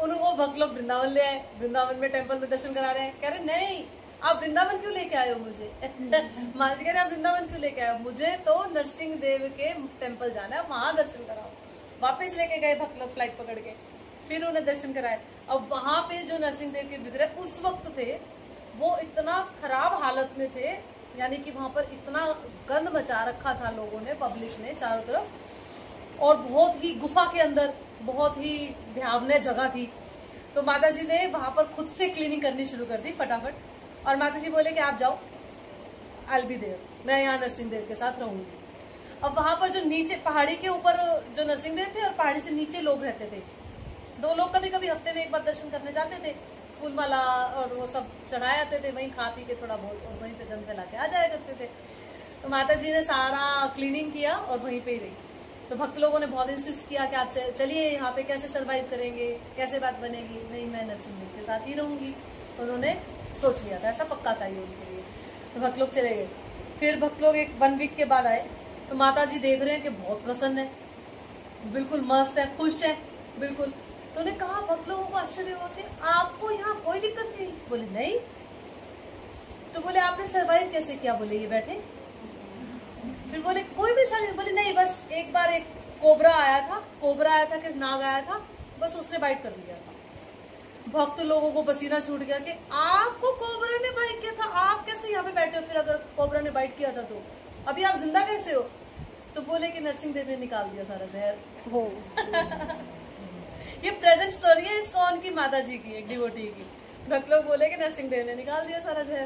उनको भक्त लोग वृंदावन ले आए, वृंदावन में टेम्पल में दर्शन करा रहे हैं। कह रहे नहीं आप वृंदावन क्यों लेके आए हो मुझे माँ जी कह रहे आप वृंदावन क्यों लेके आए हो, मुझे तो नरसिंह देव के टेम्पल जाना है, वहां दर्शन कराओ। वापस लेके गए भक्त लोग फ्लाइट पकड़ के, फिर उन्हें दर्शन कराए। अब वहां पे जो नरसिंह देव के विग्रह उस वक्त थे वो इतना खराब हालत में थे, यानी कि वहां पर इतना गंद मचा रखा था लोगों ने, पब्लिक ने चारों तरफ, और बहुत ही गुफा के अंदर बहुत ही भयावह जगह थी। तो माता जी ने वहां पर खुद से क्लीनिंग करनी शुरू कर दी फटाफट, और माता जी बोले कि आप जाओ, आई विल बी देयर, मैं यहाँ नरसिंह देव के साथ रहूंगी। अब वहां पर जो नीचे पहाड़ी के ऊपर जो नरसिंह देव थे और पहाड़ी से नीचे लोग रहते थे, दो लोग कभी कभी हफ्ते में एक बार दर्शन करने जाते थे, फूल माला और वो सब चढ़ाए आते थे, वहीं खा पी के थोड़ा बहुत और वहीं पे गंद फैला के आ जाया करते थे। तो माता जी ने सारा क्लीनिंग किया और वहीं पे ही रही। तो भक्त लोगों ने बहुत इंसिस्ट किया कि आप चलिए, यहाँ पे कैसे सरवाइव करेंगे, कैसे बात बनेगी। नहीं, मैं नरसिंह देव के साथ ही रहूंगी। उन्होंने सोच लिया था, ऐसा पक्का था ये उनके लिए। तो भक्त लोग चले गए। फिर भक्त लोग एक 1 वीक के बाद आए, तो माता जी देख रहे हैं कि बहुत प्रसन्न है, बिल्कुल मस्त है, खुश है बिल्कुल। तो उन्हें कहा, भक्त लोगों को आश्चर्य हुआ कि आपको यहाँ कोई दिक्कत नहीं? बोले नहीं। तो बोले आपने सरवाइव कैसे किया? बोले ये बैठे। फिर बोले कोई परेशानी नहीं? बोले नहीं, बस एक बार एक कोबरा आया था कि नाग आया था, बस उसने बाइट कर लिया था। भक्त लोगों को पसीना छूट गया कि आपको कोबरा ने बाइट किया था, आप कैसे यहाँ पे बैठे हो? फिर अगर कोबरा ने बाइट किया था तो अभी आप जिंदा कैसे हो? तो बोले कि नरसिंह देव ने निकाल दिया सारा जहर। ये प्रेजेंट स्टोरी है इस्कॉन की माता जी की, एक डिवोटी की। भक्त लोग बोले कि नरसिंह देव ने निकाल दिया सारा जहर,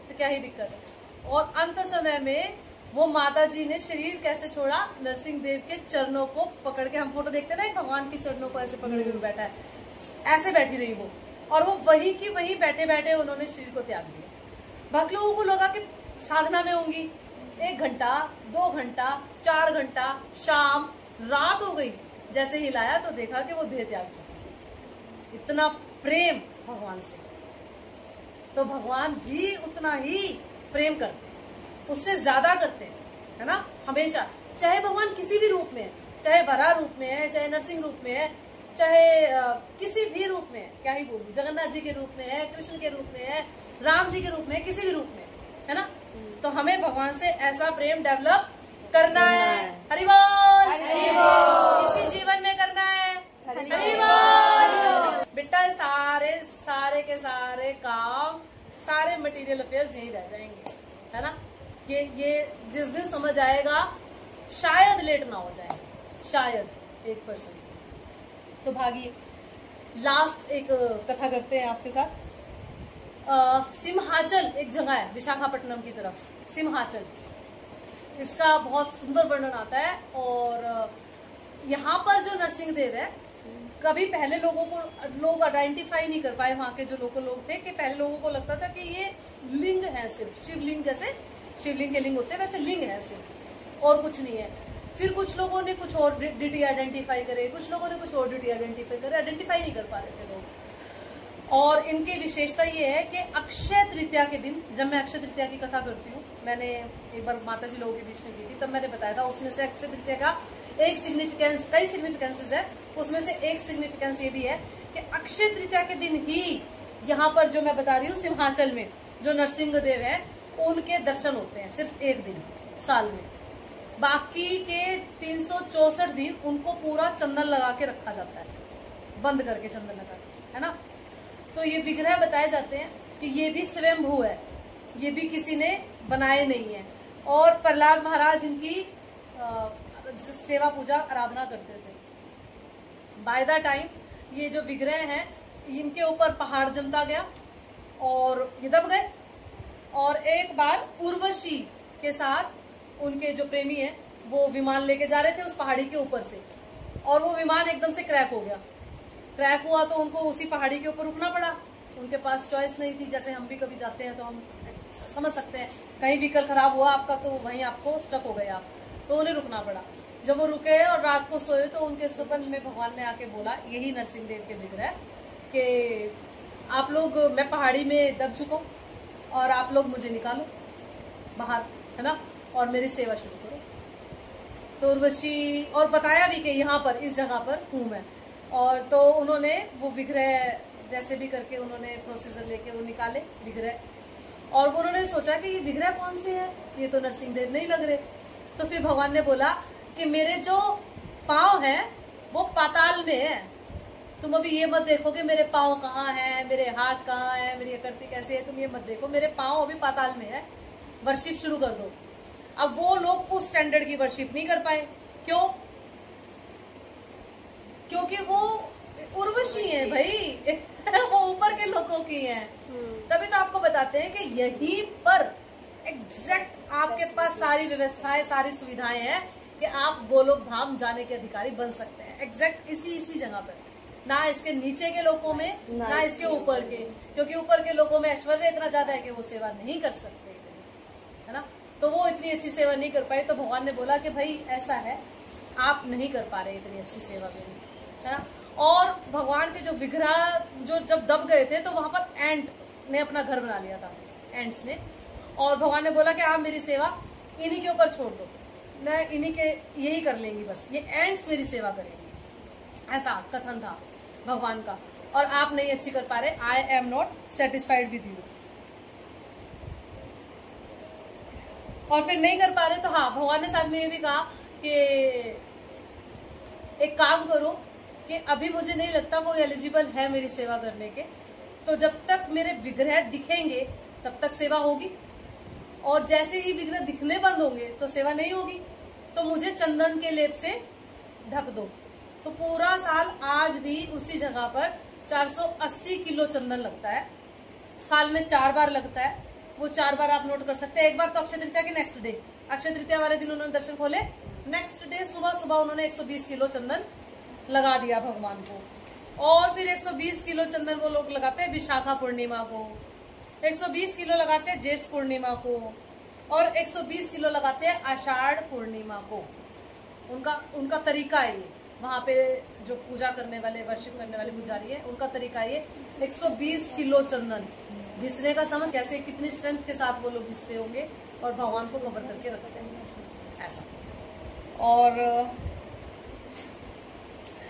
तो क्या ही दिक्कत है। और अंत समय में वो माता जी ने शरीर कैसे छोड़ा? नरसिंह देव के चरणों को पकड़ के, हम फोटो देखते ना भगवान के चरणों को ऐसे पकड़ के बैठा है, ऐसे बैठी रही वो, और वो वही की वही बैठे बैठे उन्होंने शरीर को त्याग दिया। भक्त लोगों को लगा कि साधना में होंगी, 1 घंटा 2 घंटा 4 घंटा, शाम रात हो गई, जैसे हिलाया तो देखा कि वो देह त्याग चुका। इतना प्रेम भगवान से, तो भगवान भी उतना ही प्रेम करते हैं, उससे ज्यादा करते हैं, है ना। हमेशा, चाहे भगवान किसी भी रूप में है, चाहे वराह रूप में है, चाहे नरसिंह रूप में है, चाहे किसी भी रूप में है, क्या ही बोलूं, जगन्नाथ जी के रूप में है, कृष्ण के रूप में है, राम जी के रूप में है, किसी भी रूप में है ना। तो हमें भगवान से ऐसा प्रेम डेवलप करना है। हरि बोल, इसी जीवन में करना है। हरि बोल बेटा, सारे के सारे काम, सारे मटेरियल अफेयर्स यही रह जाएंगे, है ना। ये जिस दिन समझ आएगा, शायद लेट ना हो जाए, शायद 1%। तो भागिए, लास्ट एक कथा करते हैं आपके साथ। सिंहाचल एक जगह है विशाखापट्टनम की तरफ, सिंहाचल, इसका बहुत सुंदर वर्णन आता है। और यहाँ पर जो नरसिंह देव है, कभी पहले लोग आइडेंटिफाई नहीं कर पाए, वहां के जो लोकल लोग थे, कि पहले लोगों को लगता था कि ये लिंग है, सिर्फ शिवलिंग, जैसे शिवलिंग के लिंग होते हैं वैसे लिंग है सिर्फ, और कुछ नहीं है। फिर कुछ लोगों ने कुछ और डिटी आइडेंटिफाई करे, कुछ लोगों ने कुछ और डिटी आइडेंटिफाई करे, आइडेंटिफाई नहीं कर पा रहे थे लोग। और इनकी विशेषता ये है कि अक्षय तृतीया के दिन, जब मैं अक्षय तृतीया की कथा करती हूँ, मैंने एक बार माताजी लोगों के बीच में की थी, तब मैंने बताया था, उसमें से अक्षय तृतीया का एक सिग्निफिकेंस, कई सिग्निफिकेंसेस है, उसमें से एक सिग्निफिकेंस ये भी है कि अक्षय तृतीया के दिन ही यहाँ पर जो मैं बता रही हूँ सिंहाचल में जो नरसिंह देव है, उनके दर्शन होते हैं सिर्फ एक दिन साल में। बाकी के 364 दिन उनको पूरा चंदन लगा के रखा जाता है, बंद करके चंदन लगा के, है ना। तो ये विग्रह बताए जाते हैं कि ये भी स्वयंभू है, ये भी किसी ने बनाए नहीं है। और प्रहलाद महाराज इनकी सेवा पूजा आराधना करते थे। बाय द टाइम ये जो विग्रह हैं, इनके ऊपर पहाड़ जमता गया और ये दब गए। और एक बार उर्वशी के साथ उनके जो प्रेमी है वो विमान लेके जा रहे थे उस पहाड़ी के ऊपर से, और वो विमान एकदम से क्रैक हो गया। क्रैक हुआ तो उनको उसी पहाड़ी के ऊपर रुकना पड़ा, उनके पास चॉइस नहीं थी। जैसे हम भी कभी जाते हैं तो हम समझ सकते हैं, कहीं व्हीकल खराब हुआ आपका तो वहीं आपको स्टक हो गए आप, तो उन्हें रुकना पड़ा। जब वो रुके और रात को सोए तो उनके सपन में भगवान ने आके बोला, यही नरसिंह देव के विग्रह, कि आप लोग, मैं पहाड़ी में दब चुका हूँ और आप लोग मुझे निकालो बाहर, है ना, और मेरी सेवा शुरू करो। तो उर्वशी, और बताया भी कि यहाँ पर इस जगह पर हूँ मैं। और तो उन्होंने वो विग्रह जैसे भी करके उन्होंने प्रोसीजर लेके वो निकाले विग्रह, और वो उन्होंने सोचा कि ये विग्रह कौन से है, ये तो नरसिंह देव नहीं लग रहे। तो फिर भगवान ने बोला कि मेरे जो पाँव हैं वो पाताल में है, तुम अभी ये मत देखो कि मेरे पाँव कहाँ हैं, मेरे हाथ कहाँ हैं, मेरी आकृति कैसे है, तुम ये मत देखो, मेरे पाँव अभी पाताल में है, वर्शिप शुरू कर दो। अब वो लोग उस स्टैंडर्ड की वर्शिप नहीं कर पाए। क्यों? क्योंकि वो उर्वशी है भाई वो ऊपर के लोगों की हैं। तभी तो आपको बताते हैं कि यहीं पर एग्जैक्ट आपके पास सारी व्यवस्थाएं, सारी सुविधाएं हैं कि आप गोलोक धाम जाने के अधिकारी बन सकते हैं। एग्जैक्ट इसी जगह पर, ना इसके नीचे के लोगों में, ना इसके ऊपर के, क्योंकि ऊपर के लोगों में ऐश्वर्य इतना ज्यादा है कि वो सेवा नहीं कर सकते, है ना। तो वो इतनी अच्छी सेवा नहीं कर पाई, तो भगवान ने बोला कि भाई ऐसा है, आप नहीं कर पा रहे इतनी अच्छी सेवा मेरी, है ना। और भगवान के जो विग्रह जो जब दब गए थे तो वहां पर एंट ने अपना घर बना लिया था, एंट्स ने। और भगवान ने बोला कि आप मेरी सेवा इन्हीं के ऊपर छोड़ दो, मैं इन्हीं के यही कर लेंगी, बस ये एंट्स मेरी सेवा करेंगी, ऐसा कथन था भगवान का। और आप नहीं अच्छी कर पा रहे, I am not satisfied with you. और फिर नहीं कर पा रहे तो हाँ, भगवान ने साथ में ये भी कहा कि एक काम करो कि अभी मुझे नहीं लगता कोई एलिजिबल है मेरी सेवा करने के, तो जब तक मेरे विग्रह दिखेंगे तब तक सेवा होगी, और जैसे ही विग्रह दिखने बंद होंगे तो सेवा नहीं होगी। तो मुझे चंदन के लेप से ढक दो। तो पूरा साल आज भी उसी जगह पर 480 किलो चंदन लगता है, साल में 4 बार लगता है। वो 4 बार आप नोट कर सकते हैं। एक बार तो अक्षय तृतीया के नेक्स्ट डे, अक्षय तृतीया वाले दिन उन्होंने दर्शन खोले, नेक्स्ट डे सुबह सुबह उन्होंने 120 किलो चंदन लगा दिया भगवान को। और फिर 120 किलो चंदन वो लोग लगाते हैं विशाखा पूर्णिमा को, 120 किलो लगाते हैं ज्येष्ठ पूर्णिमा को, और 120 किलो लगाते हैं आषाढ़ पूर्णिमा को। उनका तरीका है ये, वहां पे जो पूजा करने वाले, वर्शिप करने वाले पुजारी है, उनका तरीका ये 120 किलो चंदन घिसने का। समझ कैसे, कितनी स्ट्रेंथ के साथ वो लोग घिसते होंगे और भगवान को कवर करके रखते हैं, ऐसा। और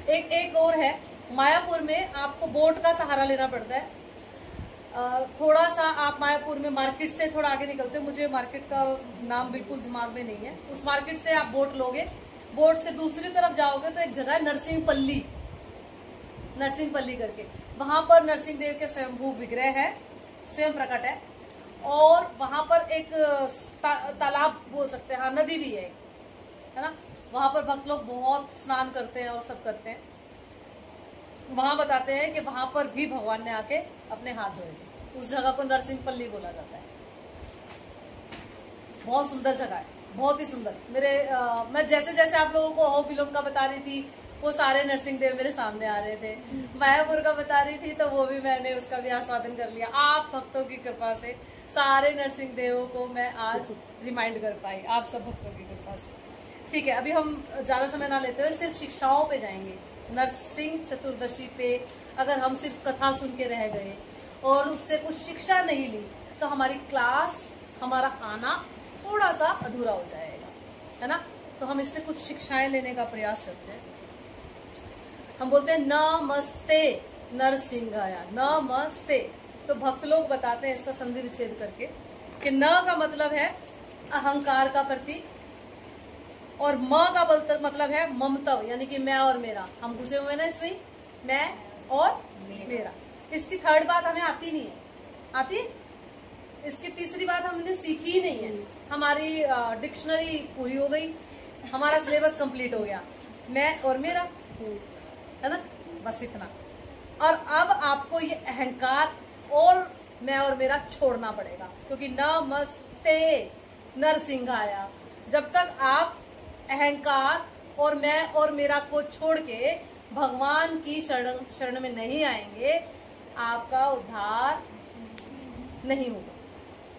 एक और है, मायापुर में आपको बोट का सहारा लेना पड़ता है। थोड़ा सा आप मायापुर में मार्केट से थोड़ा आगे निकलते, मुझे मार्केट का नाम बिल्कुल दिमाग में नहीं है, उस मार्केट से आप बोट लोगे, बोट से दूसरी तरफ जाओगे तो एक जगह है नरसिंहपल्ली करके, वहां पर नरसिंह देव के स्वयंभू विग्रह है, स्वयं प्रकट है। और वहां पर एक तालाब बोल सकते हैं, हाँ नदी भी है ना, वहां पर भक्त लोग बहुत स्नान करते हैं और सब करते हैं। वहां बताते हैं कि वहां पर भी भगवान ने आके अपने हाथ धोए। उस जगह को नरसिंहपल्ली बोला जाता है, बहुत सुंदर जगह है, बहुत ही सुंदर। मैं जैसे जैसे आप लोगों को अहोबिलम का बता रही थी वो सारे नरसिंह देव मेरे सामने आ रहे थे, मायापुर का बता रही थी तो वो भी मैंने उसका भी आस्वादन कर लिया। आप भक्तों की कृपा से सारे नरसिंह देवों को मैं आज रिमाइंड कर पाई, आप सब भक्तों की कृपा से। ठीक है, अभी हम ज्यादा समय ना लेते हुए सिर्फ शिक्षाओं पे जाएंगे। नरसिंह चतुर्दशी पे अगर हम सिर्फ कथा सुन के रह गए और उससे कुछ शिक्षा नहीं ली तो हमारी क्लास, हमारा आना थोड़ा सा अधूरा हो जाएगा, है ना। तो हम इससे कुछ शिक्षाएं लेने का प्रयास करते हैं। हम बोलते हैं नमस्ते नरसिंहाय, नमस्ते। तो भक्त लोग बताते हैं इसका संधि विच्छेद करके कि न का मतलब है अहंकार का प्रतीक और म का मतलब है ममतव, यानी कि मैं और मेरा। हम घुसे हुए ना इसमें, मैं और मेरा। इसकी थर्ड बात हमें आती नहीं है, आती? इसकी तीसरी बात हमने सीखी ही नहीं है। हमारी डिक्शनरी पूरी हो गई, हमारा सिलेबस कंप्लीट हो गया, मैं और मेरा, है ना, बस इतना। और अब आपको ये अहंकार और मैं और मेरा छोड़ना पड़ेगा, क्योंकि नमस्ते नरसिंहाय, जब तक आप अहंकार और मैं और मेरा को छोड़ के भगवान की शरण में नहीं आएंगे, आपका उद्धार नहीं होगा।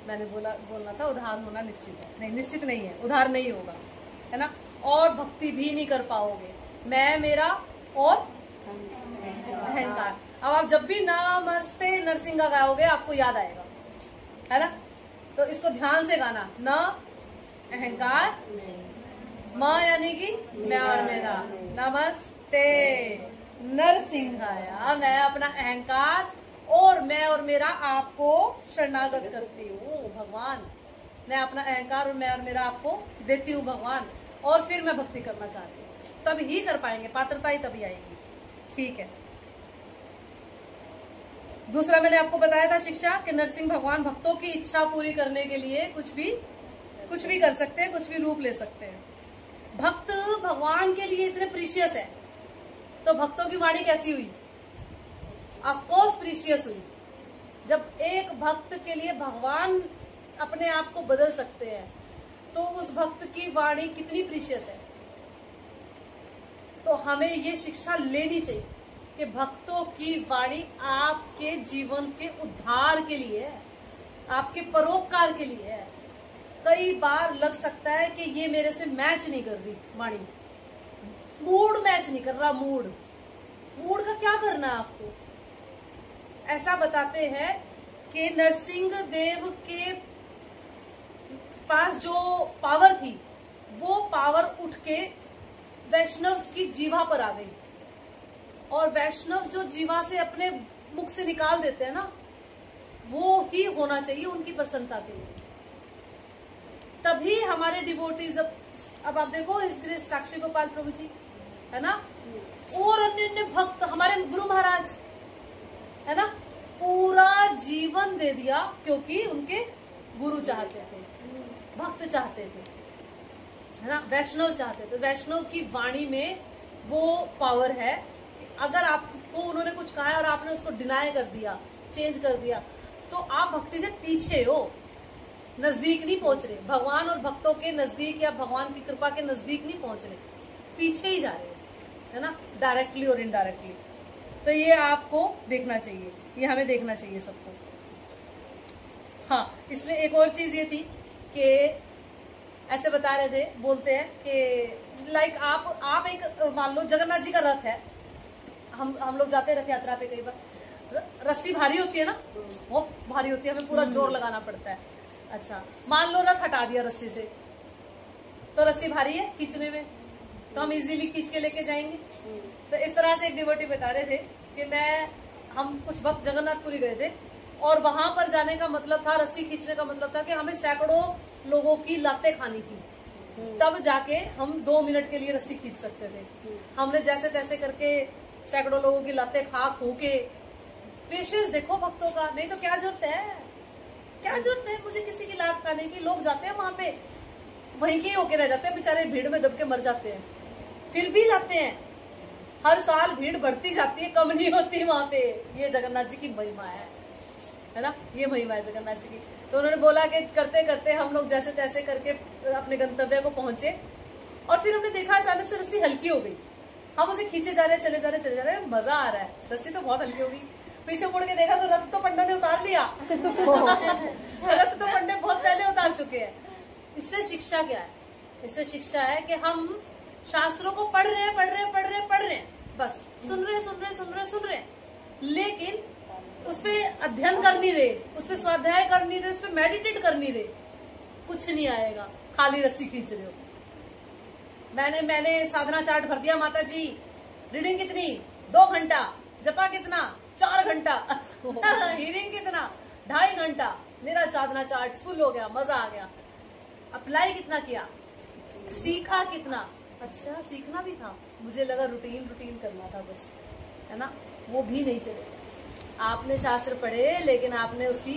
मैंने बोलना था उद्धार होना निश्चित है, नहीं निश्चित नहीं है, उद्धार नहीं होगा, है ना। और भक्ति भी नहीं कर पाओगे, मैं मेरा और अहंकार। अब आप जब भी नमस्ते नरसिंहा गाओगे आपको याद आएगा, है ना। तो इसको ध्यान से गाना, न अहंकार, म यानी कि मैं और मेरा, नमस्ते नरसिंहाय, मैं अपना अहंकार और मैं और मेरा आपको शरणागत करती हूँ भगवान। मैं अपना अहंकार और मैं और मेरा आपको देती हूँ भगवान, और फिर मैं भक्ति करना चाहती हूँ, तब ही कर पाएंगे, पात्रता ही तभी आएगी। ठीक है, दूसरा मैंने आपको बताया था शिक्षा कि नरसिंह भगवान भक्तों की इच्छा पूरी करने के लिए कुछ भी कर सकते हैं, कुछ भी रूप ले सकते हैं। भक्त भगवान के लिए इतने प्रीशियस है, तो भक्तों की वाणी कैसी हुई? ऑफ कोर्स प्रीशियस हुई। जब एक भक्त के लिए भगवान अपने आप को बदल सकते हैं तो उस भक्त की वाणी कितनी प्रीशियस है। तो हमें ये शिक्षा लेनी चाहिए कि भक्तों की वाणी आपके जीवन के उद्धार के लिए है, आपके परोपकार के लिए है। कई बार लग सकता है कि ये मेरे से मैच नहीं कर रही वाणी, मूड मैच नहीं कर रहा, मूड का क्या करना है आपको। ऐसा बताते हैं कि नरसिंह देव के पास जो पावर थी वो पावर उठ के वैष्णव की जीवा पर आ गई, और वैष्णव जो जीवा से अपने मुख से निकाल देते हैं ना, वो ही होना चाहिए उनकी प्रसन्नता के लिए। तभी हमारे डिवोटीज, अब आप देखो इस साक्षी गोपाल प्रभु जी, है ना, और अन्य अन्य भक्त, हमारे गुरु महाराज, है ना, पूरा जीवन दे दिया क्योंकि उनके गुरु चाहते थे, भक्त चाहते थे, है ना, वैष्णव चाहते थे। वैष्णव की वाणी में वो पावर है। अगर आपको उन्होंने कुछ कहा है और आपने उसको डिनाई कर दिया, चेंज कर दिया, तो आप भक्ति से पीछे हो, नजदीक नहीं पहुंच रहे, भगवान और भक्तों के नजदीक या भगवान की कृपा के नजदीक नहीं पहुंच रहे, पीछे ही जा रहे हो, है ना, डायरेक्टली और इनडायरेक्टली। तो ये आपको देखना चाहिए, ये हमें देखना चाहिए सबको। हाँ, इसमें एक और चीज ये थी कि ऐसे बता रहे थे, बोलते हैं कि लाइक आप एक मान लो जगन्नाथ जी का रथ है, हम लोग जाते हैं रथ यात्रा पे, कई बार रस्सी भारी होती है ना, बहुत भारी होती है, हमें पूरा जोर लगाना पड़ता है। अच्छा, मान लो रथ हटा दिया रस्सी से, तो रस्सी भारी है खींचने में, तो हम इजीली खींच के लेके जाएंगे। तो इस तरह से एक डिवोटी बता रहे थे कि हम कुछ वक्त जगन्नाथपुरी गए थे, और वहां पर जाने का मतलब था, रस्सी खींचने का मतलब था कि हमें सैकड़ों लोगों की लातें खानी थी, तब जाके हम 2 मिनट के लिए रस्सी खींच सकते थे। हमने जैसे तैसे करके सैकड़ों लोगों की लातें खा के, पेशेंस देखो भक्तों का, नहीं तो क्या जरूरत है, क्या जरूरत है मुझे किसी की लात खाने की। लोग जाते हैं वहां पे, वहीं के होके रह जाते हैं बेचारे, भीड़ में दब के मर जाते हैं, फिर भी जाते हैं। हर साल भीड़ बढ़ती जाती है, कम नहीं होती वहां पे। ये जगन्नाथ जी की महिमा है ना, ये महिमा है जगन्नाथ जी की। तो उन्होंने बोला कि करते करते हम लोग जैसे तैसे करके अपने गंतव्य को पहुंचे, और फिर हमने देखा अचानक से रस्सी हल्की हो गई। हम उसे खींचे जा रहे, चले जा रहे, मजा आ रहा है, रस्सी तो बहुत हल्की हो गई। पीछे मुड़ के देखा तो रथ तो पंडा ने उतार लिया। रथ तो पंडे बहुत पहले उतार चुके हैं। इससे शिक्षा क्या है? इससे शिक्षा है कि हम शास्त्रों को पढ़ रहे हैं, बस सुन रहे, लेकिन उस पे अध्ययन कर नहीं रहे, उस पे स्वाध्याय कर नहीं रहे, उस पे मेडिटेट कर नहीं रहे, कुछ नहीं आएगा, खाली रस्सी खींच रहे हो। मैंने साधना चार्ट भर दिया, माता जी रीडिंग कितनी 2 घंटा, जपा कितना 4 घंटा, हीरिंग कितना 2.5 घंटा, मेरा साधना चार्ट फुल हो गया, मजा आ गया। अप्लाई कितना किया, सीखा कितना? अच्छा सीखना भी था, मुझे लगा रूटीन करना था बस, है ना, वो भी नहीं चले। आपने शास्त्र पढ़े लेकिन आपने उसकी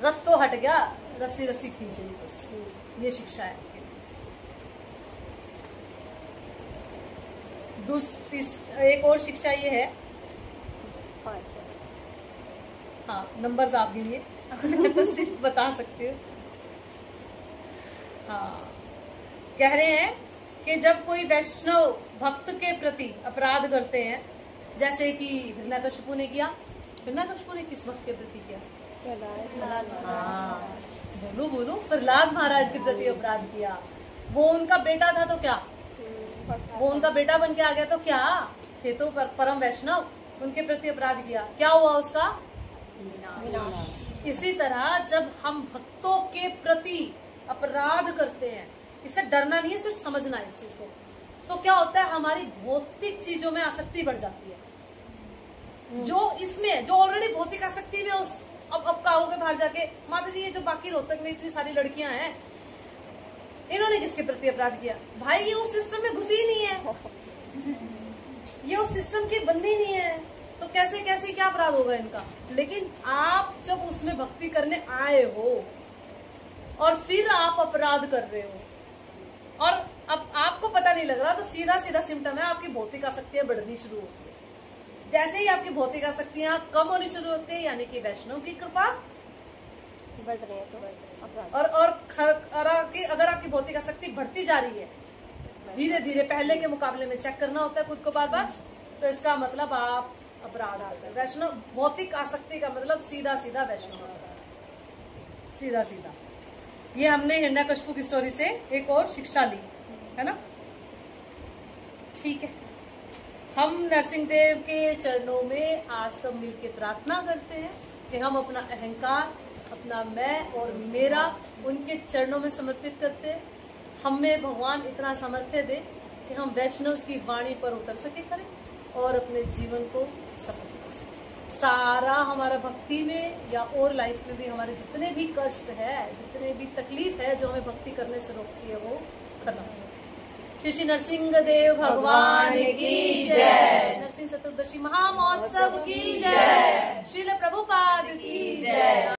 रथ तो हट गया, रस्सी खींच ली, बस ये शिक्षा है। एक और शिक्षा ये है, हाँ नंबर्स आप गिनिए, तो सिर्फ बता सकते हो। हाँ, कह रहे हैं कि जब कोई वैष्णव भक्त के प्रति अपराध करते हैं, जैसे कि हिरण्यकशिपु ने किया। हिरण्यकशिपु ने किस भक्त के प्रति किया? हाँ, बोलो प्रहलाद महाराज के प्रति अपराध किया। वो उनका बेटा था तो क्या, वो उनका बेटा बन के आ गया तो क्या, थे तो परम वैष्णव, उनके प्रति अपराध किया, क्या हुआ उसका विनाश। इसी तरह जब हम भक्तों के प्रति अपराध करते हैं, इससे डरना नहीं है, सिर्फ समझना है इस चीज को, तो क्या होता है, हमारी भौतिक चीजों में आसक्ति बढ़ जाती है। जो ऑलरेडी भौतिक आसक्ति में अब कहोगे बाहर जाके, माता जी ये जो बाकी रोहतक में इतनी सारी लड़कियां हैं, इन्होंने किसके प्रति अपराध किया? भाई ये उस सिस्टम में घुसी ही नहीं है, ये उस सिस्टम की बंदी नहीं है, तो कैसे क्या अपराध होगा इनका। लेकिन आप जब उसमें भक्ति करने आए हो और फिर आप अपराध कर रहे हो, और अब आपको पता नहीं लग रहा, तो सीधा सिम्टम है आपकी भौतिक आसक्तियां बढ़नी शुरू होती है। जैसे ही आपकी भौतिक आसक्तियां कम होनी शुरू होती है, यानी कि वैष्णव की कृपा बढ़ रही है, तो और अगर आपकी भौतिक आसक्ति बढ़ती जा रही है धीरे धीरे, पहले के मुकाबले में चेक करना होता है खुद को बार, तो इसका मतलब आप अपराध आ गए। वैष्णव भौतिक आसक्ति का मतलब सीधा वैष्णव, सीधा। ये हमने हिरण्यकशिपु की स्टोरी से एक और शिक्षा ली, है ना। ठीक है, हम नरसिंहदेव के चरणों में आज सब मिलके प्रार्थना करते हैं कि हम अपना अहंकार, अपना मैं और मेरा उनके चरणों में समर्पित करते हैं। हमें भगवान इतना सामर्थ्य दे कि हम वैष्णव की वाणी पर उतर सके करें और अपने जीवन को सफल कर सके। सारा हमारा भक्ति में या और लाइफ में भी हमारे जितने भी कष्ट है, जितने भी तकलीफ है जो हमें भक्ति करने से रोकती है, वो खत्म हो। श्री नरसिंह देव भगवान की जय। नरसिंह चतुर्दशी महामहोत्सव की जय। श्रील